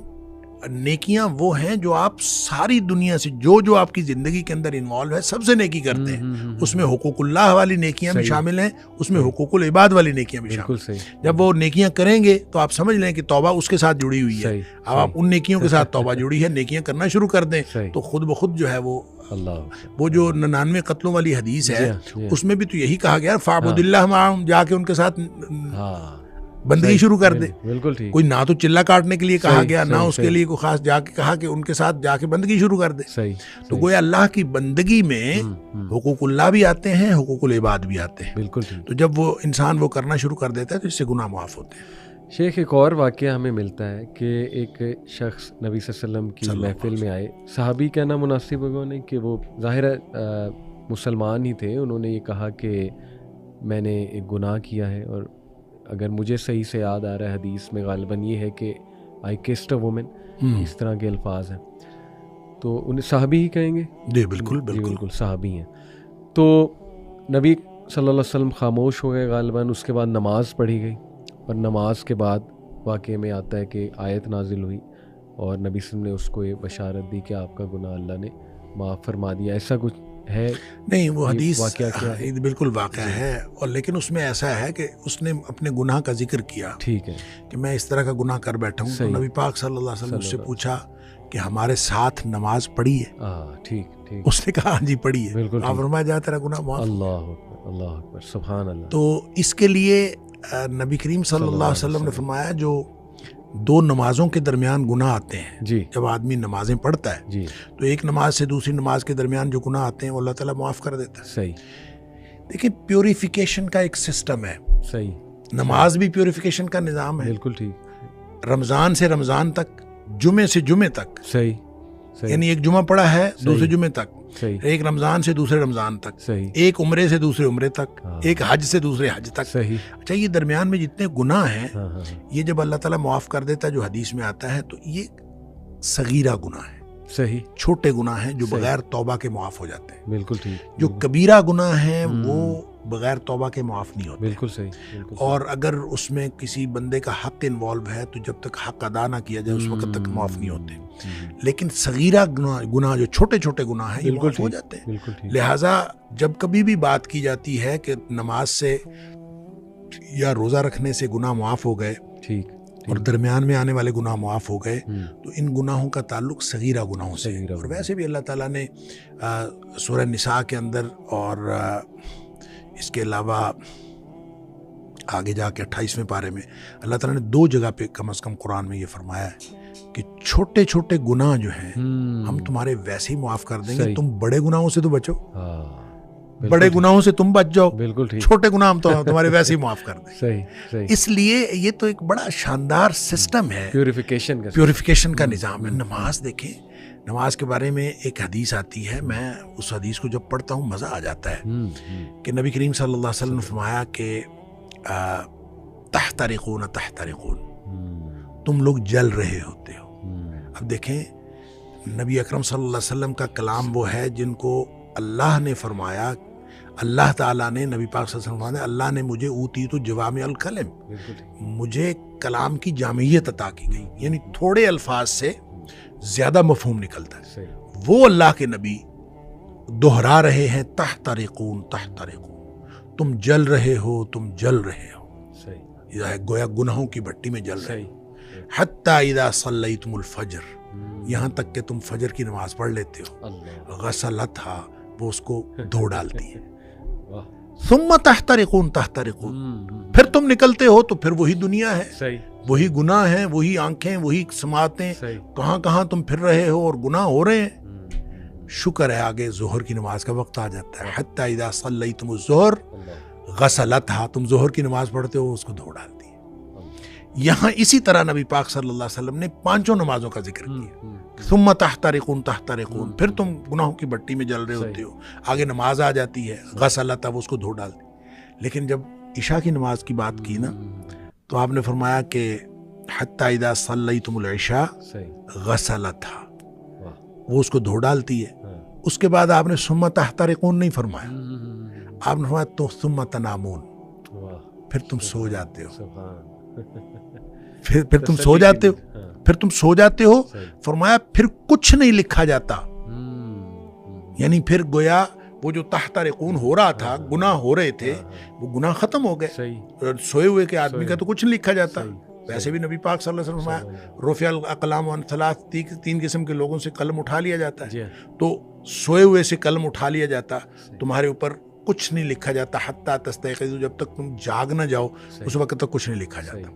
نیکیاں وہ ہیں جو آپ ساری دنیا سے جو آپ کی زندگی کے اندر انوالو ہے سب سے نیکی کرتے ہیں. اس میں حقوق اللہ والی نیکیاں بھی شامل ہیں, اس میں حقوق العباد والی نیکیاں بھی شامل ہیں. جب وہ نیکیاں کریں گے تو آپ سمجھ لیں کہ توبہ اس کے ساتھ جڑی ہوئی ہے. اب آپ ان نیکیوں کے ساتھ توبہ جڑی ہے, نیکیاں کرنا شروع کر دیں تو خود بخود جو ہے وہ جو 99 قتلوں والی حدیث ہے اس میں بھی تو یہی کہا گیا فاعبد اللہ معہم, جا کے ان کے ساتھ بندگی شروع کر دے. بالکل ٹھیک. کوئی نہ تو چلہ کاٹنے کے لیے کہا گیا, نہ اس کے لیے کوئی خاص جا کے کہا کہ ان کے ساتھ جا کے بندگی شروع کر دے. تو گویا اللہ کی بندگی میں حقوق اللہ بھی آتے ہیں, حقوق العباد بھی آتے ہیں. بالکل ٹھیک. تو جب وہ انسان وہ کرنا شروع کر دیتا ہے تو اس سے گناہ معاف ہوتے ہیں. شیخ ایک اور واقعہ ہمیں ملتا ہے کہ ایک شخص نبی صلی اللہ علیہ وسلم کی محفل میں آئے. صحابی کہنا مناسب ہوگا نہیں کہ وہ ظاہر مسلمان ہی تھے. انہوں نے یہ کہا کہ میں نے ایک گناہ کیا ہے, اور اگر مجھے صحیح سے یاد آ رہا ہے حدیث میں غالباً یہ ہے کہ آئی کسڈ اے وومن, اس طرح کے الفاظ ہیں. تو انہیں صحابی ہی کہیں گے. جی بالکل بالکل صحابی ہیں. تو نبی صلی اللہ علیہ وسلم خاموش ہو گئے غالباً. اس کے بعد نماز پڑھی گئی, اور نماز کے بعد واقعے میں آتا ہے کہ آیت نازل ہوئی اور نبی صلی اللہ علیہ وسلم نے اس کو یہ بشارت دی کہ آپ کا گناہ اللہ نے معاف فرما دیا. ایسا کچھ ہے نہیں, وہ حدیث بالکل واقعہ ہے. اور لیکن اس میں ایسا ہے کہ اس نے اپنے گناہ کا ذکر کیا. ٹھیک ہے کہ میں اس طرح کا گناہ کر بیٹھا ہوں. تو نبی پاک صلی اللہ علیہ وسلم اس سے پوچھا کہ ہمارے ساتھ نماز پڑھی ہے؟ ٹھیک ٹھیک. اس نے کہا جی پڑھی ہے. بالکل. آپ فرمایا جا تیرا گناہ معاف. اللہ اکبر, سبحان اللہ. تو اس کے لیے نبی کریم صلی اللہ علیہ وسلم نے فرمایا جو 2 نمازوں کے درمیان گناہ آتے ہیں, جب آدمی نمازیں پڑھتا ہے تو ایک نماز سے دوسری نماز کے درمیان جو گناہ آتے ہیں وہ اللہ تعالیٰ معاف کر دیتا ہے. صحیح. دیکھیں پیوریفیکیشن کا ایک سسٹم ہے. صحیح. نماز بھی پیوریفیکیشن کا نظام ہے. بالکل ٹھیک. رمضان سے رمضان تک, جمعے سے جمعے تک. صحیح. یعنی ایک جمعہ پڑا ہے دوسرے جمعے تک, ایک رمضان سے دوسرے رمضان تک, ایک عمرے سے دوسرے عمرے تک, ایک حج سے دوسرے حج تک. اچھا, یہ درمیان میں جتنے گناہ ہیں یہ جب اللہ تعالیٰ معاف کر دیتا ہے جو حدیث میں آتا ہے تو یہ صغیرہ گناہ ہے. صحیح. چھوٹے گناہ ہیں جو بغیر توبہ کے معاف ہو جاتے ہیں. بالکل ٹھیک. جو کبیرہ گناہ ہیں وہ بغیر توبہ کے معاف نہیں ہوتے. بالکل صحیح. اور اگر اس میں کسی بندے کا حق انوالو ہے تو جب تک حق ادا نہ کیا جائے اس وقت تک معاف نہیں ہوتے. لیکن صغیرہ گناہ جو چھوٹے چھوٹے گناہ ہیں یہ معاف ہو جاتے ہیں. لہٰذا جب کبھی بھی بات کی جاتی ہے کہ نماز سے یا روزہ رکھنے سے گناہ معاف ہو گئے اور درمیان میں آنے والے گناہ معاف ہو گئے تو ان گناہوں کا تعلق صغیرہ گناہوں سے. اور ویسے بھی اللہ تعالیٰ نے سورہ نساء کے اندر اور اس کے علاوہ آگے جا کے 28ویں پارے میں اللہ تعالیٰ نے 2 جگہ پہ کم از کم قرآن میں یہ فرمایا ہے کہ چھوٹے چھوٹے گناہ جو ہیں ہم تمہارے ویسے ہی معاف کر دیں گے, تم بڑے گناہوں سے تو بچو. بڑے گناہوں سے تم بچ جاؤ, بالکل ٹھیک, چھوٹے گناہ ہم تو تمہارے ویسے ہی معاف کر دیں. صحیح صحیح. اس لیے یہ تو ایک بڑا شاندار سسٹم ہے, پیوریفیکیشن کا نظام ہے. نماز دیکھیں, نماز کے بارے میں ایک حدیث آتی ہے, میں اس حدیث کو جب پڑھتا ہوں مزہ آ جاتا ہے کہ نبی کریم صلی اللہ علیہ وسلم نے فرمایا کہ تحترقون تحترقون, تم لوگ جل رہے ہوتے ہو. اب دیکھیں نبی اکرم صلی اللہ علیہ وسلم کا کلام وہ ہے جن کو اللہ نے فرمایا, اللہ تعالیٰ نے نبی پاک صلی اللہ علیہ وسلم فرمایا, اللہ نے مجھے اوتیت جوامع الکلم, مجھے کلام کی جامعیت عطا کی گئی, یعنی تھوڑے الفاظ سے زیادہ مفہوم نکلتا ہے. وہ اللہ کے نبی دہرا رہے ہیں تحترقون تحترقون, تم جل رہے ہو, تم جل رہے ہو. یہ ہے گویا گناہوں کی بھٹی میں جل رہے ہو. حتی اذا صلیتم الفجر, یہاں تک کہ تم فجر کی نماز پڑھ لیتے ہو, غسلتھا, وہ اس کو دھو ڈالتی ہے. ثم تحترقون تحترقون, پھر تم نکلتے ہو تو پھر وہی دنیا ہے, وہی گناہ ہیں, وہی آنکھیں, وہی سماعتیں, کہاں کہاں تم پھر رہے ہو اور گناہ ہو رہے ہیں. شکر ہے آگے ظہر کی نماز کا وقت آ جاتا ہے. حتی اذا صلیتم الظہر غسلتھا, تم ظہر کی نماز پڑھتے ہو, اس کو دھو ڈالتی ہے. یہاں اسی طرح نبی پاک صلی اللہ علیہ وسلم نے 5 نمازوں کا ذکر کیا. ثم تحترقون تحترقون, پھر تم گناہوں کی بٹی میں جل رہے ہوتے ہو. آگے نماز آ جاتی ہے, غسلتھا, وہ اس کو دھو ڈالتی. لیکن جب عشاء کی نماز کی بات کی نا, تو آپ نے فرمایا کہ حتی اذا صلیتم العشاء غسلتھا, وہ اس کو دھو ڈالتی ہے. اس کے بعد آپ نے ثم تحترقون نہیں فرمایا, آپ نے فرمایا تو ثم تنامون, پھر تم سو جاتے ہو. پھر تم سو جاتے ہو, پھر تم سو جاتے ہو. فرمایا پھر کچھ نہیں لکھا جاتا, یعنی پھر گویا وہ جو تحترقون ہو رہا تھا, گناہ ہو رہے تھے, وہ گناہ ختم ہو گئے. سوئے ہوئے کے آدمی کا تو کچھ نہیں لکھا جاتا. ویسے بھی نبی پاک صلی اللہ علیہ وسلم فرمایا رفع الاقلام عن ثلاث, 3 قسم کے لوگوں سے قلم اٹھا لیا جاتا ہے. تو سوئے ہوئے سے قلم اٹھا لیا جاتا, تمہارے اوپر کچھ نہیں لکھا جاتا. حتی تستيقظوا, جب تک تم جاگ نہ جاؤ اس وقت تک کچھ نہیں لکھا جاتا.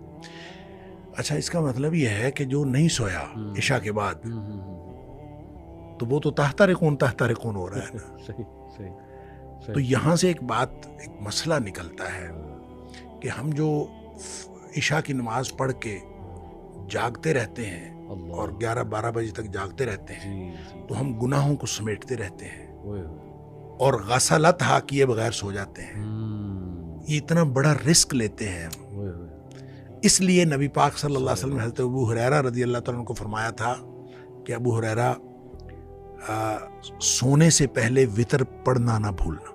اچھا, اس کا مطلب یہ ہے کہ جو نہیں سویا عشاء کے بعد, تو وہ تو تحترقون تحترقون ہو رہا ہے نا. تو یہاں سے ایک بات, ایک مسئلہ نکلتا ہے کہ ہم جو عشاء کی نماز پڑھ کے جاگتے رہتے ہیں اور 11-12 بجے تک جاگتے رہتے ہیں, تو ہم گناہوں کو سمیٹتے رہتے ہیں اور غسلتھا کیے بغیر سو جاتے ہیں. یہ اتنا بڑا رسک لیتے ہیں. اس لیے نبی پاک صلی اللہ علیہ وسلم نے حضرت ابو ہریرہ رضی اللہ تعالیٰ عنہ کو فرمایا تھا کہ ابو ہریرہ, سونے سے پہلے وتر پڑھنا نہ بھولنا.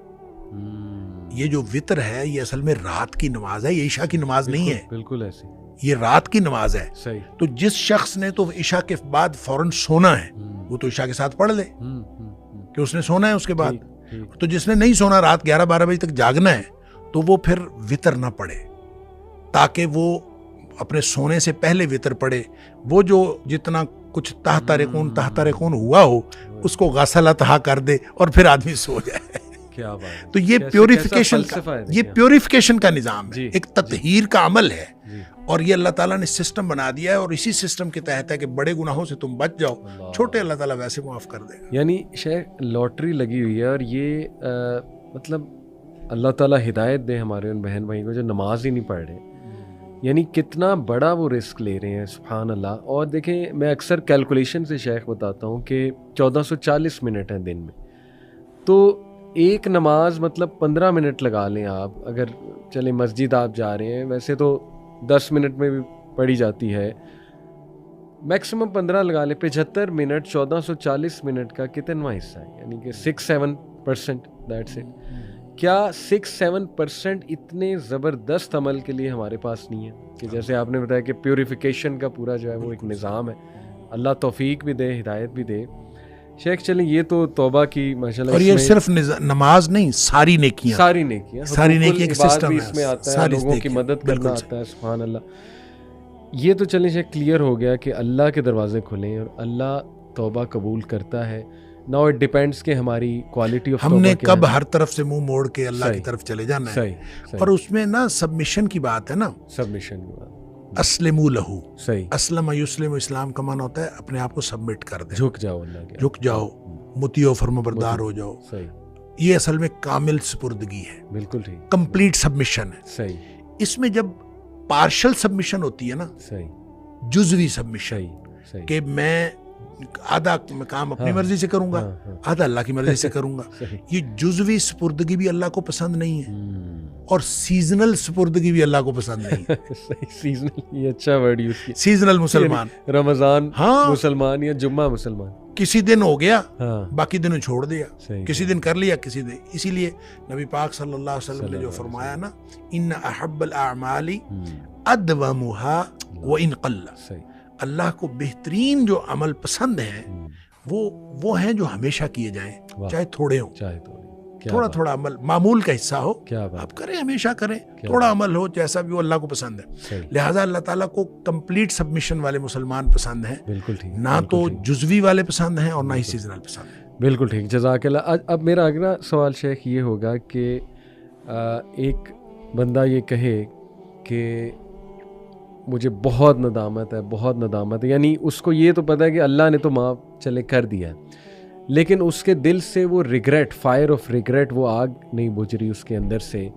یہ جو وتر ہے یہ اصل میں رات کی نماز ہے, یہ عشاء کی نماز نہیں ہے. بالکل ایسی, یہ رات کی نماز ہے. تو جس شخص نے تو عشاء کے بعد فوراً سونا ہے, وہ تو عشاء کے ساتھ پڑھ لے کہ اس نے سونا ہے اس کے بعد. تو جس نے نہیں سونا, رات 11-12 بجے تک جاگنا ہے, تو وہ پھر وتر نہ پڑھے, تاکہ وہ اپنے سونے سے پہلے وتر پڑھے. وہ جو جتنا کچھ تحترقون ہوا ہو, اس کو غسلتھا کر دے اور پھر آدمی سو جائے. کیا بات. تو یہ پیوریفیکیشن کا نظام ہے, ایک تطہیر کا عمل ہے, اور یہ اللہ تعالیٰ نے سسٹم بنا دیا ہے, اور اسی سسٹم کے تحت ہے کہ بڑے گناہوں سے تم بچ جاؤ, چھوٹے اللہ تعالیٰ ویسے معاف کر دے گا. یعنی شیخ لاٹری لگی ہوئی ہے, اور یہ مطلب اللہ تعالیٰ ہدایت دے ہمارے ان بہن بھائی کو جو نماز ہی نہیں پڑھ رہے. یعنی کتنا بڑا وہ رسک لے رہے ہیں, سبحان اللہ. اور دیکھیں, میں اکثر کیلکولیشن سے شیخ بتاتا ہوں کہ 1440 منٹ ہیں دن میں, تو ایک نماز مطلب 15 منٹ لگا لیں آپ. اگر چلیں مسجد آپ جا رہے ہیں, ویسے تو 10 منٹ میں بھی پڑھی جاتی ہے, میکسیمم 15 لگا لیں. 75 منٹ 1440 منٹ کا کتنا حصہ ہے, یعنی کہ 6-7%. That's it. کیا 6-7% اتنے زبردست عمل کے لیے ہمارے پاس نہیں ہے کہ جیسے آپ نے بتایا کہ پیوریفیکیشن کا پورا جو ہے وہ ایک نظام ہے. اللہ توفیق بھی دے, ہدایت بھی دے. شیخ چلیں, یہ تو توبہ کی ماشاءاللہ, اور یہ صرف نماز نہیں, ساری نیکیاں کے سسٹم بھی اس میں آتا ہے, لوگوں کی مدد کرنا آتا ہے. سبحان اللہ. یہ تو چلیں شیخ کلیئر ہو گیا کہ اللہ کے دروازے کھلیں اور اللہ توبہ قبول کرتا ہے. ناؤ اٹ ڈیپینڈس کہ ہماری کوالٹی آف ہم نے کب ہر طرف سے منہ موڑ کے اللہ کی طرف چلے جانا ہے. اور اس میں نا سبمیشن کی بات ہے نا, سبمیشن کی بات. اسلموا لہو, صحیح. اسلم یسلم, اسلام کا معنی ہوتا ہے اپنے آپ کو سبمٹ کر دے, جھک جاؤ اللہ کے, جھک جاؤ, مطیع و فرمانبردار ہو جاؤ. صحیح. یہ اصل میں کامل سپردگی ہے، بالکل ٹھیک، کمپلیٹ سبمیشن ہے. صحیح. اس میں جب پارشل سبمیشن ہوتی ہے نا، صحیح، جزوی سبمیشن، صحیح، صحیح، کہ میں آدھا کام اپنی مرضی سے کروں گا، آدھا اللہ کی مرضی سے کروں گا، یہ جزوی سپردگی بھی اللہ کو پسند نہیں ہے، اور سیزنل سپردگی بھی اللہ کو پسند نہیں ہے. سیزنل، یہ اچھا ورڈ یوز کیا. سیزنل مسلمان، رمضان ہاں مسلمان یا جمعہ مسلمان، کسی دن ہو گیا ہاں باقی دنوں چھوڑ دیا، صحیح. کسی دن کر لیا کسی دن. اسی لیے نبی پاک صلی اللہ علیہ وسلم نے جو فرمایا نا، ان احب الاعمال ادومها وان قل، صحیح، اللہ کو بہترین جو عمل پسند ہیں وہ ہیں جو ہمیشہ کیے جائیں، چاہے تھوڑے ہوں، چاہے تو تھوڑا تھوڑا عمل معمول کا حصہ ہو، کیا بات، آپ کریں، ہمیشہ کریں، تھوڑا عمل ہو جیسا بھی وہ اللہ کو پسند ہے. صحیح. لہٰذا اللہ تعالیٰ کو کمپلیٹ سبمیشن والے مسلمان پسند ہیں، بالکل ٹھیک، نہ تو جزوی والے پسند ہیں اور نہ ہی سیزنل پسند ہیں. بالکل ٹھیک، جزاک اللہ. اب میرا اگلا سوال شیخ یہ ہوگا کہ ایک بندہ یہ کہے کہ مجھے بہت ندامت ہے، بہت ندامت ہے، یعنی اس کو یہ تو پتہ ہے کہ اللہ نے تو معاف چلے کر دیا ہے، لیکن اس کے دل سے وہ ریگریٹ، فائر آف ریگریٹ، وہ آگ نہیں بجھ رہی اس کے اندر سے،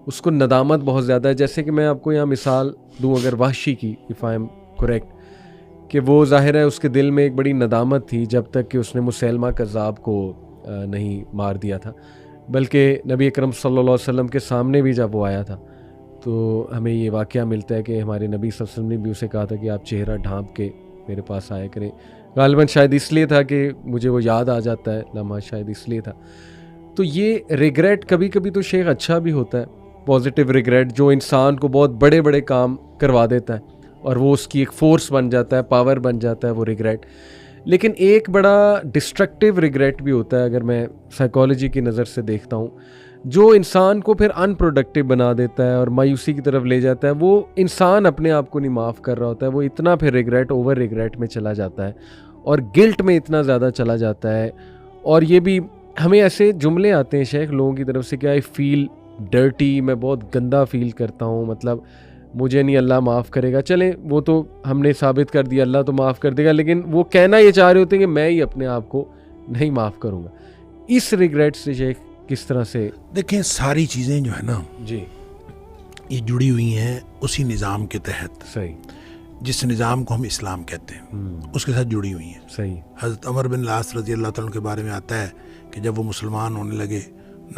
اس کو ندامت بہت زیادہ ہے. جیسے کہ میں آپ کو یہاں مثال دوں اگر وحشی کی، اف آئی ایم کریکٹ، کہ وہ ظاہر ہے اس کے دل میں ایک بڑی ندامت تھی جب تک کہ اس نے مسیلمہ کذاب کو نہیں مار دیا تھا، بلکہ نبی اکرم صلی اللہ علیہ وسلم کے سامنے بھی جب وہ آیا تھا تو ہمیں یہ واقعہ ملتا ہے کہ ہمارے نبی صلی اللہ علیہ وسلم نے بھی اسے کہا تھا کہ آپ چہرہ ڈھانپ کے میرے پاس آیا کریں. غالباً شاید اس لیے تھا کہ مجھے وہ یاد آ جاتا ہے لمحہ، شاید اس لیے تھا. تو یہ ریگریٹ کبھی کبھی تو شیخ اچھا بھی ہوتا ہے، پازیٹیو ریگریٹ، جو انسان کو بہت بڑے بڑے کام کروا دیتا ہے اور وہ اس کی ایک فورس بن جاتا ہے، پاور بن جاتا ہے وہ ریگریٹ. لیکن ایک بڑا ڈسٹرکٹیو ریگریٹ بھی ہوتا ہے، اگر میں سائیکالوجی کی نظر سے دیکھتا ہوں، جو انسان کو پھر ان پروڈکٹیو بنا دیتا ہے اور مایوسی کی طرف لے جاتا ہے. وہ انسان اپنے آپ کو نہیں معاف کر رہا ہوتا ہے، وہ اتنا پھر ریگریٹ، اوور ریگریٹ میں چلا جاتا ہے اور گلٹ میں اتنا زیادہ چلا جاتا ہے. اور یہ بھی ہمیں ایسے جملے آتے ہیں شیخ لوگوں کی طرف سے کہ آئی فیل ڈرٹی، میں بہت گندا فیل کرتا ہوں، مطلب مجھے نہیں اللہ معاف کرے گا. چلیں وہ تو ہم نے ثابت کر دیا اللہ تو معاف کر دے گا، لیکن وہ کہنا یہ چاہ رہے ہوتے ہیں کہ میں ہی اپنے آپ کو نہیں معاف کروں گا. اس ریگریٹ سے شیخ کس طرح سے؟ دیکھیں ساری چیزیں جو ہے نا جی یہ جڑی ہوئی ہیں اسی نظام کے تحت، صحیح، جس نظام کو ہم اسلام کہتے ہیں اس کے ساتھ جڑی ہوئی ہیں. صحیح. حضرت عمر بن العاص رضی اللہ تعالیٰ کے بارے میں آتا ہے کہ جب وہ مسلمان ہونے لگے،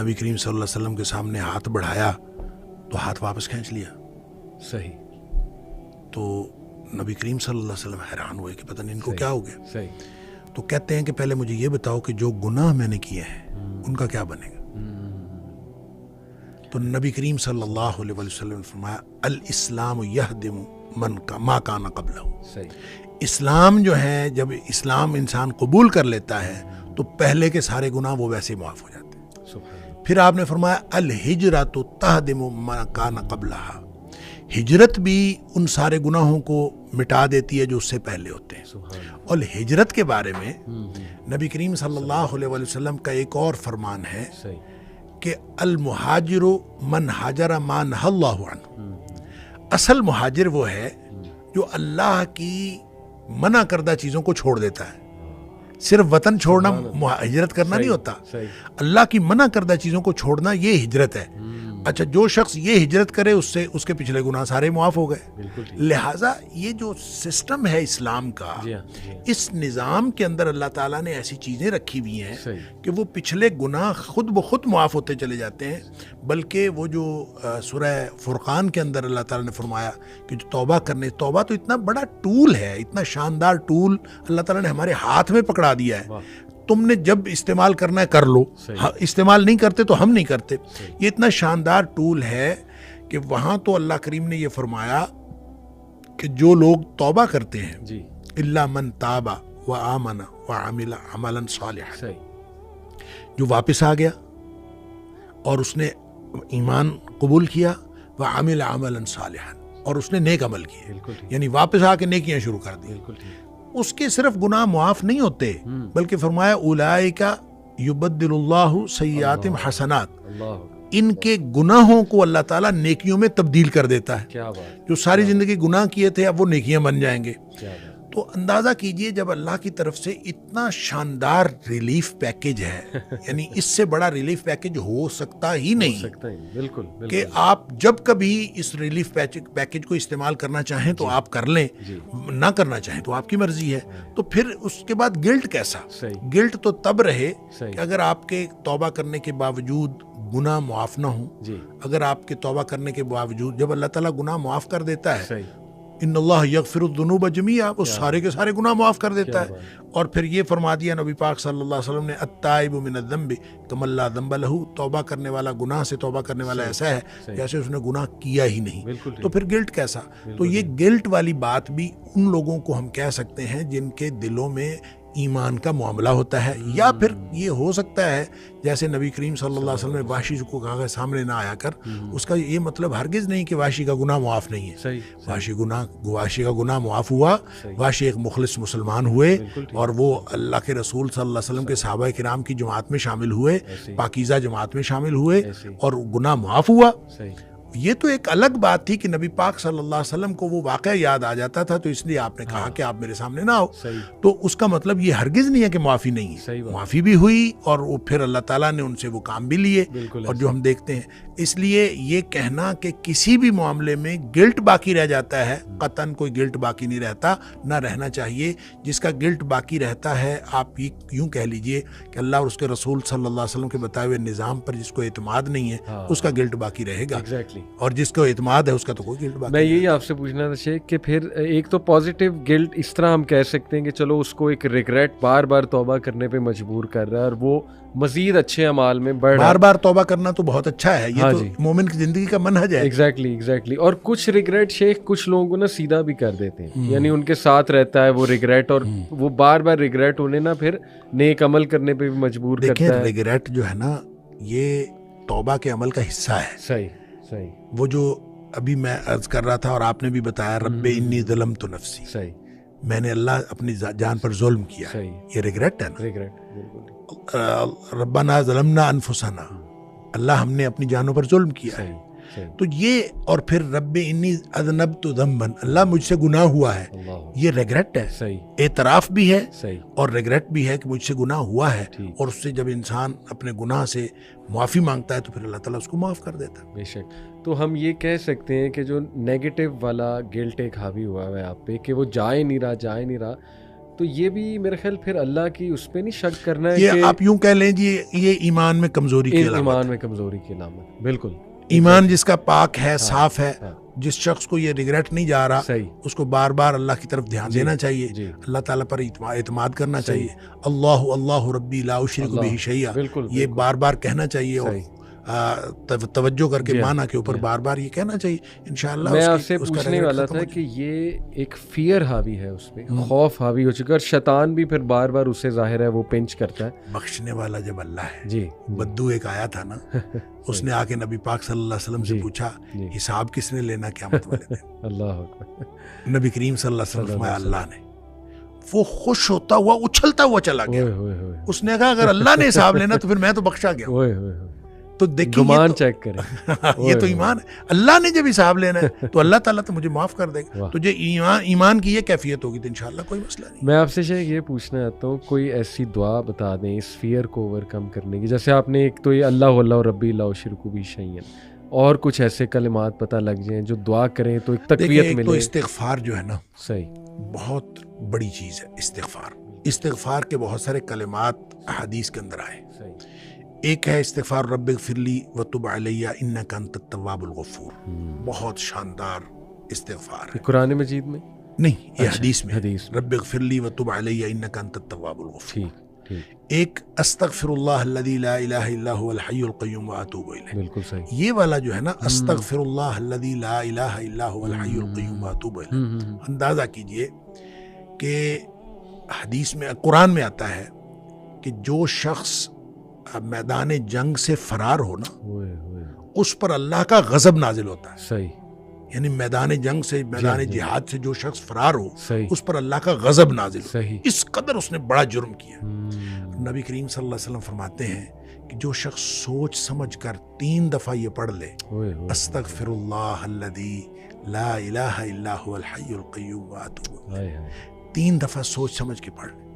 نبی کریم صلی اللہ علیہ وسلم کے سامنے ہاتھ بڑھایا تو ہاتھ واپس کھینچ لیا. صحیح. تو نبی کریم صلی اللہ علیہ وسلم حیران ہوئے کہ پتہ نہیں ان کو کیا ہو گیا. صحیح. تو کہتے ہیں کہ پہلے مجھے یہ بتاؤ کہ جو گناہ میں نے کیے ہیں ان کا کیا بنے گا. تو نبی کریم صلی اللہ علیہ وسلم نے فرمایا الاسلام یہدم ما کان قبلہ. اسلام جو ہے، جب اسلام انسان قبول کر لیتا ہے تو پہلے کے سارے گناہ وہ ویسے ہی معاف ہو جاتے ہیں. پھر آپ نے فرمایا الہجرۃ تہدم ما کان قبلہا، ہجرت بھی ان سارے گناہوں کو مٹا دیتی ہے جو اس سے پہلے ہوتے ہیں. اور ہجرت کے بارے میں نبی کریم صلی اللہ علیہ وسلم کا ایک اور فرمان ہے کہ المہاجر من ہاجر ما نہی اللہ عنہ. اصل مہاجر وہ ہے جو اللہ کی منع کردہ چیزوں کو چھوڑ دیتا ہے. صرف وطن چھوڑنا ہجرت کرنا نہیں ہوتا، اللہ کی منع کردہ چیزوں کو چھوڑنا یہ ہجرت ہے. اچھا، جو شخص یہ ہجرت کرے اس سے اس کے پچھلے گناہ سارے معاف ہو گئے. لہٰذا یہ جو سسٹم ہے اسلام کا، اس نظام کے اندر اللہ تعالیٰ نے ایسی چیزیں رکھی ہوئی ہیں کہ وہ پچھلے گناہ خود بخود معاف ہوتے چلے جاتے ہیں. بلکہ وہ جو سورہ فرقان کے اندر اللہ تعالیٰ نے فرمایا کہ جو توبہ کرنے، توبہ تو اتنا بڑا ٹول ہے، اتنا شاندار ٹول اللہ تعالیٰ نے ہمارے ہاتھ میں پکڑا دیا ہے. تم نے جب استعمال کرنا ہے کر لو، استعمال نہیں کرتے تو ہم نہیں کرتے. یہ اتنا شاندار ٹول ہے کہ وہاں تو اللہ کریم نے یہ فرمایا کہ جو لوگ توبہ کرتے ہیں الا من تاب وآمن وعمل عملا صالحا، جو واپس آ گیا اور اس نے ایمان قبول کیا، وعمل عملا صالحا، اور اس نے نیک عمل کیے، یعنی واپس آ کے نیکیاں شروع کر دی، اس کے صرف گناہ معاف نہیں ہوتے بلکہ فرمایا اولئک یبدل اللہ سیئاتہم حسنات، ان کے گناہوں کو اللہ تعالیٰ نیکیوں میں تبدیل کر دیتا ہے. جو ساری زندگی گناہ کیے تھے اب وہ نیکیاں بن جائیں گے. تو اندازہ کیجئے جب اللہ کی طرف سے اتنا شاندار ریلیف پیکج ہے، یعنی اس سے بڑا ریلیف پیکج ہو سکتا ہی نہیں، بالکل کہ آپ جب کبھی اس ریلیف پیکج کو استعمال کرنا چاہیں تو آپ کر لیں، نہ کرنا چاہیں تو آپ کی مرضی ہے. تو پھر اس کے بعد گلٹ کیسا؟ گلٹ تو تب رہے کہ اگر آپ کے توبہ کرنے کے باوجود گناہ معاف نہ ہوں. اگر آپ کے توبہ کرنے کے باوجود، جب اللہ تعالیٰ گناہ معاف کر دیتا ہے، ان اللہ یغفر الذنوب جميعا، وہ سارے کے سارے گناہ معاف کر دیتا ہے. اور پھر یہ فرما دیا نبی پاک صلی اللہ علیہ وسلم نے، التائب من الذنب کمن لا ذنب له، توبہ کرنے والا، گناہ سے توبہ کرنے والا ایسا ہے جیسے اس نے گناہ کیا ہی نہیں. تو پھر گلٹ کیسا؟ تو یہ گلٹ والی بات بھی ان لوگوں کو ہم کہہ سکتے ہیں جن کے دلوں میں ایمان کا معاملہ ہوتا ہے، یا پھر یہ ہو سکتا ہے جیسے نبی کریم صلی اللہ علیہ وسلم نے وحشی کو کہا کہ سامنے نہ آیا کر. اس کا یہ مطلب ہرگز نہیں کہ وحشی کا گناہ معاف نہیں ہے. وحشی کا گناہ معاف ہوا، وحشی ایک مخلص مسلمان ہوئے اور وہ اللہ کے رسول صلی اللہ علیہ وسلم کے صحابہ کرام کی جماعت میں شامل ہوئے، پاکیزہ جماعت میں شامل ہوئے اور گناہ معاف ہوا. یہ تو ایک الگ بات تھی کہ نبی پاک صلی اللہ علیہ وسلم کو وہ واقعہ یاد آ جاتا تھا تو اس لیے آپ نے کہا کہ آپ میرے سامنے نہ آؤ. تو اس کا مطلب یہ ہرگز نہیں ہے کہ معافی نہیں ہے، معافی بھی ہوئی اور وہ پھر اللہ تعالیٰ نے ان سے وہ کام بھی لیے اور جو ہم دیکھتے ہیں. اس لیے یہ کہنا کہ کسی بھی معاملے میں گلٹ باقی رہ جاتا ہے، قطعاً کوئی گلٹ باقی نہیں رہتا، نہ رہنا چاہیے. جس کا گلٹ باقی رہتا ہے، آپ یوں کہہ لیجئے کہ اللہ اور اس کے رسول صلی اللہ علیہ وسلم کے بتائے ہوئے نظام پر جس کو اعتماد نہیں ہے اس کا گلٹ باقی رہے گا، اور جس کو اعتماد ہے اس کا تو کوئی گلٹ باقی. میں یہی آپ سے پوچھنا تھا شیخ کہ پھر ایک تو پازیٹیو گلٹ اس طرح ہم کہہ سکتے ہیں کہ چلو اس کو ایک ریگریٹ بار بار توبہ کرنے پہ مجبور کر رہا ہے اور وہ مزید اچھے اعمال میں بڑھ رہا ہے. بار بار توبہ کرنا تو بہت اچھا ہے، یہ تو مومن کی زندگی کا منہج ہے. ایگزیکٹلی. اور کچھ ریگریٹ شیخ کچھ لوگوں کو نا سیدھا بھی کر دیتے ہیں، یعنی ان کے ساتھ رہتا ہے وہ ریگریٹ اور وہ بار بار ریگریٹ انہیں نا پھر نیک عمل کرنے پہ بھی مجبور کرتا ہے. دیکھیں ریگریٹ جو ہے نا یہ توبہ کے عمل کا حصہ ہے. صحیح. وہ جو ابھی میں عرض کر رہا تھا اور آپ نے بھی بتایا، رب انی ظلمت نفسی، میں نے اللہ اپنی جان پر ظلم کیا، یہ ریگریٹ ہے نا. ربنا ظلمنا انفسنا، اللہ ہم نے اپنی جانوں پر ظلم کیا ہے. تو یہ، اور پھر رب انی اذنبت ذنبا، اللہ مجھ سے گناہ ہوا ہے، یہ ریگریٹ ہے. اعتراف بھی ہے اور ریگریٹ بھی ہے کہ مجھ سے گناہ ہوا ہے، اور اس سے جب انسان اپنے گناہ سے معافی مانگتا ہے تو پھر اللہ تعالیٰ اس کو معاف کر دیتا ہے. بے شک. تو ہم یہ کہہ سکتے ہیں کہ جو نیگیٹو والا گلٹ ایک حاوی ہوا ہے آپ پہ کہ وہ جائے نہیں رہا، تو یہ بھی میرے خیال پھر اللہ کی اس پہ نہیں شک کرنا ہے. یہ آپ یوں کہہ لیں جی یہ ایمان میں کمزوری کی علامت. بالکل. ایمان جس کا پاک ہے، صاف ہے، جس شخص کو یہ ریگریٹ نہیں جا رہا اس کو بار بار اللہ کی طرف دھیان دینا چاہیے، اللہ تعالیٰ پر اعتماد کرنا چاہیے. اللہ ربی لا اشرک بہ شیئا، یہ بار بار کہنا چاہیے اور توجہ کر کے معنی کے اوپر بار بار یہ کہنا چاہیے. انشاءاللہ میں آپ سے پوچھنے والا تھا کہ یہ ایک فیئر حاوی ہے، اس پہ خوف حاوی ہو چکا، اور شیطان بھی پھر بار بار اسے ظاہر ہے وہ پنچ کرتا ہے. بخشنے والا جب اللہ ہے. بدو ایک آیا تھا نا، اس نے آ کے نبی پاک صلی اللہ علیہ وسلم سے پوچھا حساب کس نے لینا قیامت والے دن؟ اللہ اکبر. نبی کریم صلی اللہ علیہ وسلم فرمایا اللہ نے. وہ خوش ہوتا ہوا اچھلتا ہوا چلا گیا. اس نے کہا اگر اللہ نے حساب لینا تو پھر میں تو بخشا گیا. تو دیکھیے گمان چیک کریں، یہ تو ایمان ہے. اللہ نے جب حساب لینا ہے تو اللہ تعالیٰ تو مجھے معاف کر دے گا. تو جو ایمان کی یہ کیفیت ہوگی تو انشاءاللہ کوئی مسئلہ نہیں. میں آپ سے شیخ یہ پوچھنا چاہتا ہوں کوئی ایسی دعا بتا دیں اس فیئر کو اوور کم کرنے کی. جیسے آپ نے ایک تو یہ اللہ ربی لا اشرک بہ شیئا، اور کچھ ایسے کلمات پتہ لگ جائیں جو دعا کریں تو ایک تقویت ملے. تو استغفار جو ہے نا صحیح بہت بڑی چیز ہے. استغفار کے بہت سارے کلمات حدیث کے اندر آئے. ایک ہے استغفار رب اغفر لی وتب علی انک انت التواب الغفور، بہت شاندار استغفار ہے. قرآن مجید میں نہیں، یہ حدیث میں رب اغفر لی وتب علی انک انت التواب الغفور. ایک استغفر اللہ الذی لا الہ الا هو الحی القیوم واتوب الیہ. بالکل صحیح. یہ والا جو ہے نا استغفر اللہ الذی لا الہ الا هو الحی القیوم واتوب الیہ، اندازہ کیجئے کہ حدیث میں قرآن میں آتا ہے کہ جو شخص میدان جنگ سے فرار ہو نا اس پر اللہ کا غضب نازل ہوتا ہے. صحیح. یعنی میدان جنگ سے، میدان جہاد سے جو شخص فرار ہو اس پر اللہ کا غضب نازل ہو. اس قدر اس نے بڑا جرم کیا. نبی کریم صلی اللہ علیہ وسلم فرماتے ہیں کہ جو شخص سوچ سمجھ کر 3 دفعہ یہ پڑھ لے استغفر اللہ الذی لا الہ الا هو الحی القیوم واتوب الیہ، 3 دفعہ سوچ سمجھ کے پڑھ لے.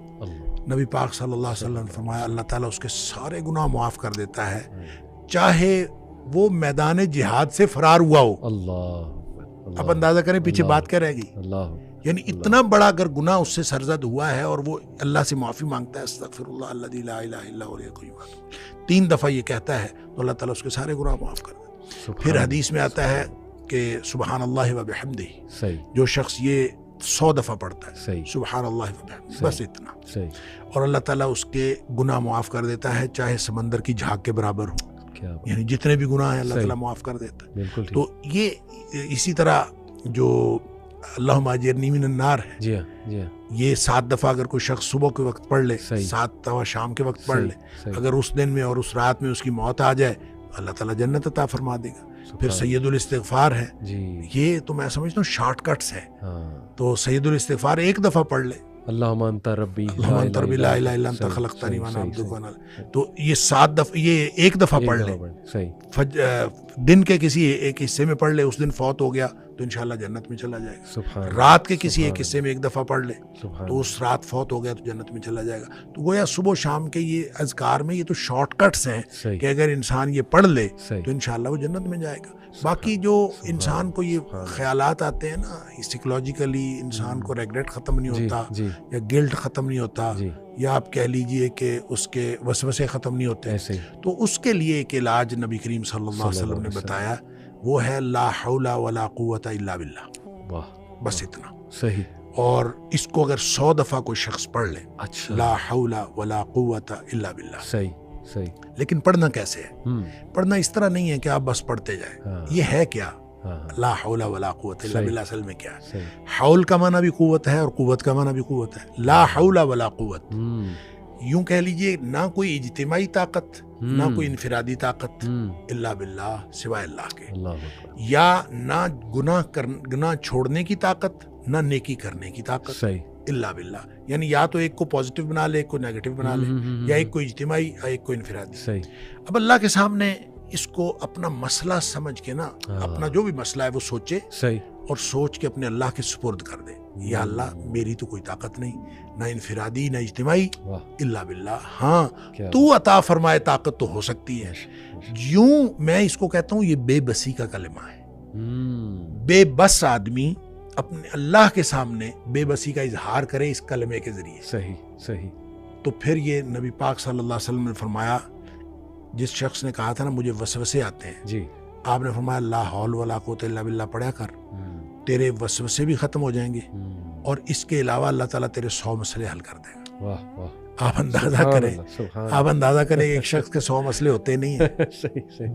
نبی پاک صلی اللہ علیہ وسلم نے فرمایا اللہ تعالیٰ اس کے سارے گناہ معاف کر دیتا ہے چاہے وہ میدان جہاد سے فرار ہوا ہو. اب اندازہ کریں پیچھے بات کیا رہے گی. یعنی اتنا بڑا اگر گناہ اس سے سرزد ہوا ہے اور وہ اللہ سے معافی مانگتا ہے استغفر اللہ الذی لا الہ الا هو الحی القیوم 3 دفعہ یہ کہتا ہے تو اللہ تعالیٰ اس کے سارے گناہ معاف کر دیتا ہے. پھر حدیث میں آتا ہے کہ سبحان اللہ و بحمدہ جو شخص یہ 100 دفعہ پڑھتا ہے سبحان اللہ و بحمدہ بس اتنا اور اللہ تعالیٰ اس کے گناہ معاف کر دیتا ہے چاہے سمندر کی جھاگ کے برابر ہو. یعنی جتنے بھی گناہ ہیں اللہ تعالیٰ معاف کر دیتا ہے. تو یہ اسی طرح جو اللہم اجرنی من النار ہے یہ 7 دفعہ اگر کوئی شخص صبح کے وقت پڑھ لے 7 دفعہ شام کے وقت پڑھ لے اگر اس دن میں اور اس رات میں اس کی موت آ جائے اللہ تعالیٰ جنت عطا فرما دے گا. پھر سید الاستغفار ہے یہ تو میں سمجھتا ہوں شارٹ کٹس ہے. تو سید الاستغفار 1 دفعہ پڑھ لے اللہم انت ربی لا الہ الا انت خلقتنی وانا عبدک وانا. تو یہ 7 دفعہ یہ 1 دفعہ پڑھ لے دن کے کسی ایک حصے میں پڑھ لے اس دن فوت ہو گیا تو انشاءاللہ جنت میں چلا جائے گا. رات کے کسی ایک حصے میں 1 دفعہ پڑھ لے تو اس رات فوت ہو گیا تو جنت میں چلا جائے گا. تو گویا صبح و شام کے یہ اذکار میں یہ تو شارٹ کٹس ہیں کہ اگر انسان یہ پڑھ لے تو انشاءاللہ وہ جنت میں جائے گا. باقی جو انسان کو یہ خیالات آتے ہیں نا سائیکولوجیکلی انسان کو ریگریٹ ختم نہیں ہوتا یا گلٹ ختم نہیں ہوتا یا آپ کہہ لیجئے کہ اس کے وسوسے ختم نہیں ہوتے تو اس کے لیے ایک علاج نبی کریم صلی اللہ علیہ وسلم نے بتایا وہ ہے لا حول ولا قوت الا باللہ. بس اتنا صحیح. اور اس کو اگر 100 دفعہ کوئی شخص پڑھ لے لا حول ولا قوت الا باللہ صحیح. لیکن پڑھنا کیسے ہے؟ پڑھنا اس طرح نہیں ہے کہ آپ بس پڑھتے جائیں. یہ ہے کیا لا حول ولا قوت الا باللہ اصل میں کیا ہے؟ حول کا معنی بھی قوت ہے اور قوت کا معنی بھی قوت ہے. لا حول ولا قوت یوں کہہ لیجئے نہ کوئی اجتماعی طاقت نہ کوئی انفرادی طاقت الا باللہ سوائے اللہ کے. یا نہ گناہ چھوڑنے کی طاقت نہ نیکی کرنے کی طاقت الا باللہ. یعنی یا تو ایک کو پازیٹیو بنا لے ایک کو نیگیٹو بنا لے یا ایک کو اجتماعی یا ایک کو انفرادی. اب اللہ کے سامنے اس کو اپنا مسئلہ سمجھ کے نا اپنا جو بھی مسئلہ ہے وہ سوچے اور سوچ کے اپنے اللہ کے سپرد کر دے. یا اللہ میری تو کوئی طاقت نہیں نہ انفرادی نہ اجتماعی الا باللہ. ہاں تو عطا فرمائے طاقت تو ہو سکتی ہے. یوں میں اس کو کہتا ہوں یہ بے بسی کا کلمہ ہے. بے بس آدمی اپنے اللہ کے سامنے بے بسی کا اظہار کرے اس کلمے کے ذریعے. صحیح. تو پھر یہ نبی پاک صلی اللہ علیہ وسلم نے فرمایا جس شخص نے کہا تھا نا مجھے وسوسے آتے ہیں آپ نے فرمایا لا حول ولا قوت الا باللہ پڑھا کر تیرے وسوسے بھی ختم ہو جائیں گے اور اس کے علاوہ اللہ تعالیٰ تیرے 100 مسئلے حل کر دے گا. آپ اندازہ کریں ایک شخص کے 100 مسئلے ہوتے نہیں ہیں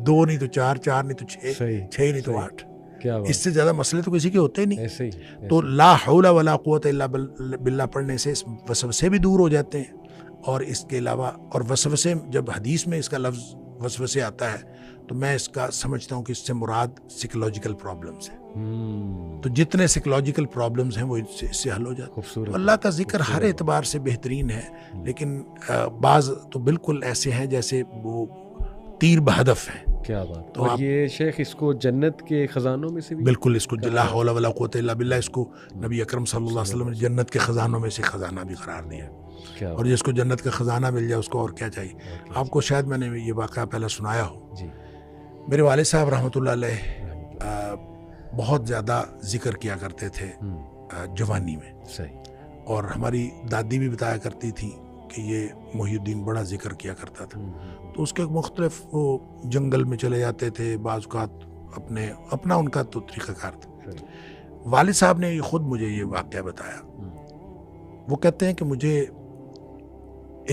2 نہیں تو 4 4 نہیں تو 6 نہیں تو 8 اس سے زیادہ مسئلے تو کسی کے ہوتے ہی نہیں. تو لا حول ولا قوت الا باللہ پڑھنے سے وسوسے بھی دور ہو جاتے ہیں اور اس کے علاوہ اور وسوسے جب حدیث میں اس کا لفظ وسوسے آتا ہے تو میں اس کا سمجھتا ہوں کہ اس سے مراد سائیکولوجیکل پرابلمز ہیں. تو جتنے سائیکولوجیکل پرابلمز ہیں وہ اس سے حل ہو جاتے ہیں. اللہ کا ذکر ہر اعتبار سے بہترین ہے لیکن بعض تو بالکل ایسے ہیں جیسے وہ تیر بہدف ہیں. کیا بات. تو یہ شیخ اس کو جنت کے خزانوں میں سے بھی بالکل اس کو لا حول ولا قوت الا باللہ اس کو نبی اکرم صلی اللہ علیہ وسلم نے جنت کے خزانوں میں سے خزانہ بھی قرار دیا. اور جس کو جنت کا خزانہ مل جائے اس کو اور کیا چاہیے. آپ کو شاید میں نے یہ واقعہ پہلے سنایا ہو. میرے والد صاحب رحمۃ اللہ علیہ بہت زیادہ ذکر کیا کرتے تھے جوانی میں. اور ہماری دادی بھی بتایا کرتی تھی کہ یہ محی الدین بڑا ذکر کیا کرتا تھا. تو اس کے مختلف وہ جنگل میں چلے جاتے تھے بعض اوقات اپنا ان کا تو طریقہ کار تھا. والد صاحب نے خود مجھے یہ واقعہ بتایا. وہ کہتے ہیں کہ مجھے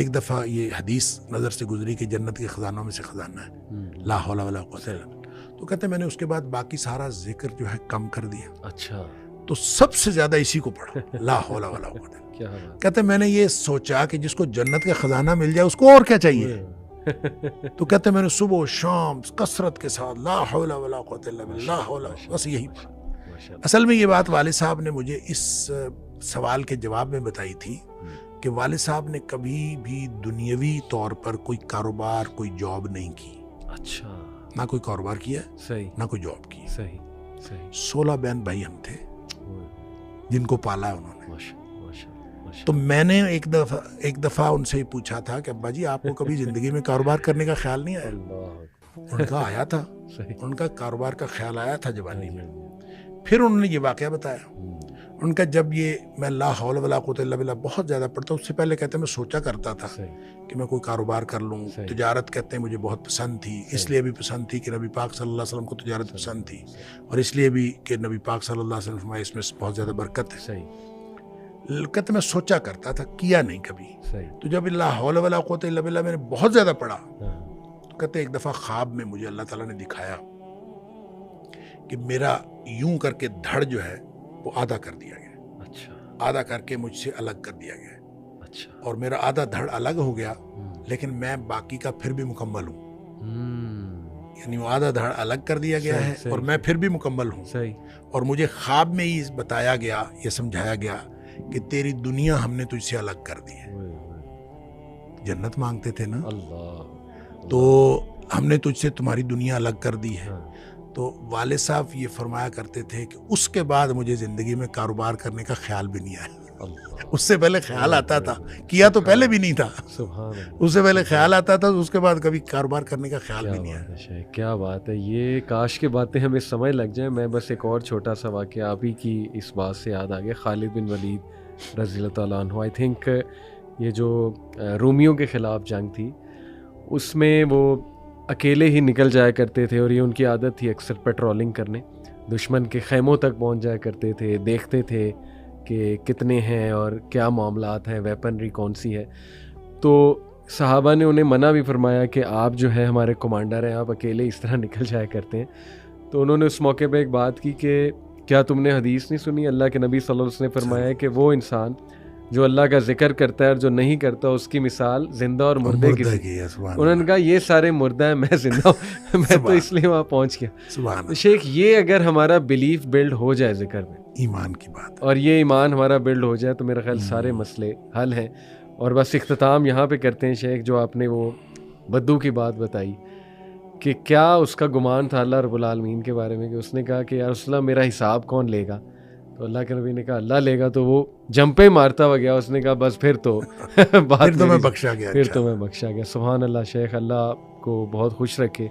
ایک دفعہ یہ حدیث نظر سے گزری کہ جنت کے خزانوں میں سے خزانہ ہے لا حول ولا قوت الا باللہ. تو کہتے ہیں میں نے اس کے بعد باقی سارا ذکر جو ہے کم کر دیا. اچھا. تو سب سے زیادہ اسی کو پڑھا لا حول ولا قوت. کہتے ہیں میں نے یہ سوچا کہ جس کو جنت کا خزانہ مل جائے اس کو اور کیا چاہیے. تو کہتے ہیں میں نے صبح و شام کثرت کے ساتھ لا حول ولا قوت الا باللہ بس یہی پڑھا. اصل میں یہ بات والد صاحب نے مجھے اس سوال کے جواب میں بتائی تھی کہ والد صاحب نے کبھی بھی دنیاوی طور پر کوئی کاروبار کوئی جاب نہیں کی. اچھا. نہ کوئی کاروبار کیا نہ کوئی جاب کی. 16 بہن بھائی ہم تھے جن کو پالا ہے انہوں نے. تو میں نے ایک دفعہ ان سے پوچھا تھا کہ ابا جی آپ کو کبھی زندگی میں کاروبار کرنے کا خیال نہیں آیا؟ ان کا آیا تھا، ان کا کاروبار کا خیال آیا تھا جوانی میں. پھر انہوں نے یہ واقعہ بتایا ان کا، جب یہ میں لا حول ولا قوت الا باللہ بہت زیادہ پڑھتا، اس سے پہلے کہتے ہیں میں سوچا کرتا تھا کہ میں کوئی کاروبار کر لوں. تجارت کہتے ہیں مجھے بہت پسند تھی، اس لیے بھی پسند تھی کہ نبی پاک صلی اللہ علیہ وسلم کو تجارت پسند تھی، اور اس لیے بھی کہ نبی پاک صلی اللہ علیہ وسلم فرمایا اس میں بہت زیادہ برکت ہے. کہتے میں سوچا کرتا تھا، کیا نہیں کبھی. تو جب لا حول ولا قوت الا باللہ میں نے بہت زیادہ پڑھا، تو کہتے ایک دفعہ خواب میں مجھے اللہ تعالیٰ نے دکھایا کہ میرا یوں کر کے دھڑ جو ہے وہ آدھا کر دیا گیا. آدھا کر کے مجھ سے الگ کر دیا گیا. اور میرا آدھا دھڑ الگ ہو گیا، لیکن میں باقی کا پھر بھی مکمل ہوں. یعنی وہ آدھا دھڑ الگ کر دیا گیا ہے اور میں پھر بھی مکمل ہوں. اور مجھے خواب میں ہی بتایا گیا، یہ سمجھایا گیا کہ تیری دنیا ہم نے تجھ سے الگ کر دی ہے. جنت مانگتے تھے نا، تو ہم نے تجھ سے تمہاری دنیا الگ کر دی ہے. تو والد صاحب یہ فرمایا کرتے تھے کہ اس کے بعد مجھے زندگی میں کاروبار کرنے کا خیال بھی نہیں آیا. اس سے پہلے خیال آتا تھا، کیا تو پہلے بھی نہیں تھا، اس سے پہلے خیال آتا تھا، اس کے بعد کبھی کاروبار کرنے کا خیال بھی نہیں آیا. کیا بات ہے، یہ کاش کی باتیں ہمیں سمجھ لگ جائیں. میں بس ایک اور چھوٹا سا واقعہ آپ ہی کی اس بات سے یاد آ گیا. خالد بن ولید رضی اللہ تعالیٰ عنہ، آئی تھنک یہ جو رومیوں کے خلاف جنگ تھی اس میں وہ اکیلے ہی نکل جایا کرتے تھے، اور یہ ان کی عادت تھی اکثر پیٹرولنگ کرنے. دشمن کے خیموں تک پہنچ جایا کرتے تھے، دیکھتے تھے کہ کتنے ہیں اور کیا معاملات ہیں، ویپنری کون سی ہے. تو صحابہ نے انہیں منع بھی فرمایا کہ آپ جو ہے ہمارے کمانڈر ہیں، آپ اکیلے اس طرح نکل جایا کرتے ہیں. تو انہوں نے اس موقع پہ ایک بات کی کہ کیا تم نے حدیث نہیں سنی، اللہ کے نبی صلی اللہ علیہ وسلم نے فرمایا ہے کہ وہ انسان جو اللہ کا ذکر کرتا ہے اور جو نہیں کرتا اس کی مثال زندہ اور مردے کی. انہوں نے کہا یہ سارے مردہ ہیں، میں زندہ ہوں. میں تو اس لیے وہاں پہنچ گیا. شیخ یہ اگر ہمارا بلیف بلڈ ہو جائے ذکر میں، ایمان کی بات، اور یہ ایمان ہمارا بلڈ ہو جائے، تو میرا خیال سارے مسئلے حل ہیں. اور بس اختتام یہاں پہ کرتے ہیں شیخ، جو آپ نے وہ بدو کی بات بتائی کہ کیا اس کا گمان تھا اللہ رب العالمین کے بارے میں، کہ اس نے کہا کہ یا رسول اللہ میرا حساب کون لے گا؟ تو اللہ کے نبی نے کہا اللہ لے گا. تو وہ جمپے مارتا ہوا گیا، اس نے کہا بس پھر تو پھر تو میں بخشا گیا، پھر تو میں بخشا گیا. سبحان اللہ. شیخ اللہ آپ کو بہت خوش رکھے،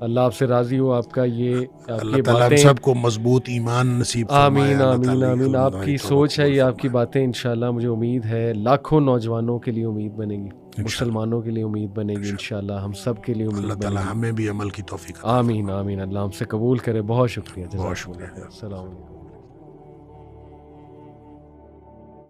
اللہ آپ سے راضی ہو. آپ کا یہ اللہ تعالیٰ ہم سب کو مضبوط ایمان نصیب فرمائے. آمین آمین آمین. آپ کی سوچ ہے یہ، آپ کی باتیں انشاءاللہ مجھے امید ہے لاکھوں نوجوانوں کے لیے امید بنے گی، مسلمانوں کے لیے امید بنے گی انشاءاللہ، ہم سب کے لیے امید بنے گی. اللہ تعالیٰ ہمیں بھی عمل کی توفیق. آمین آمین. اللہ ہم سے قبول کرے. بہت شکریہ. بہت شکریہ. السلام علیکم.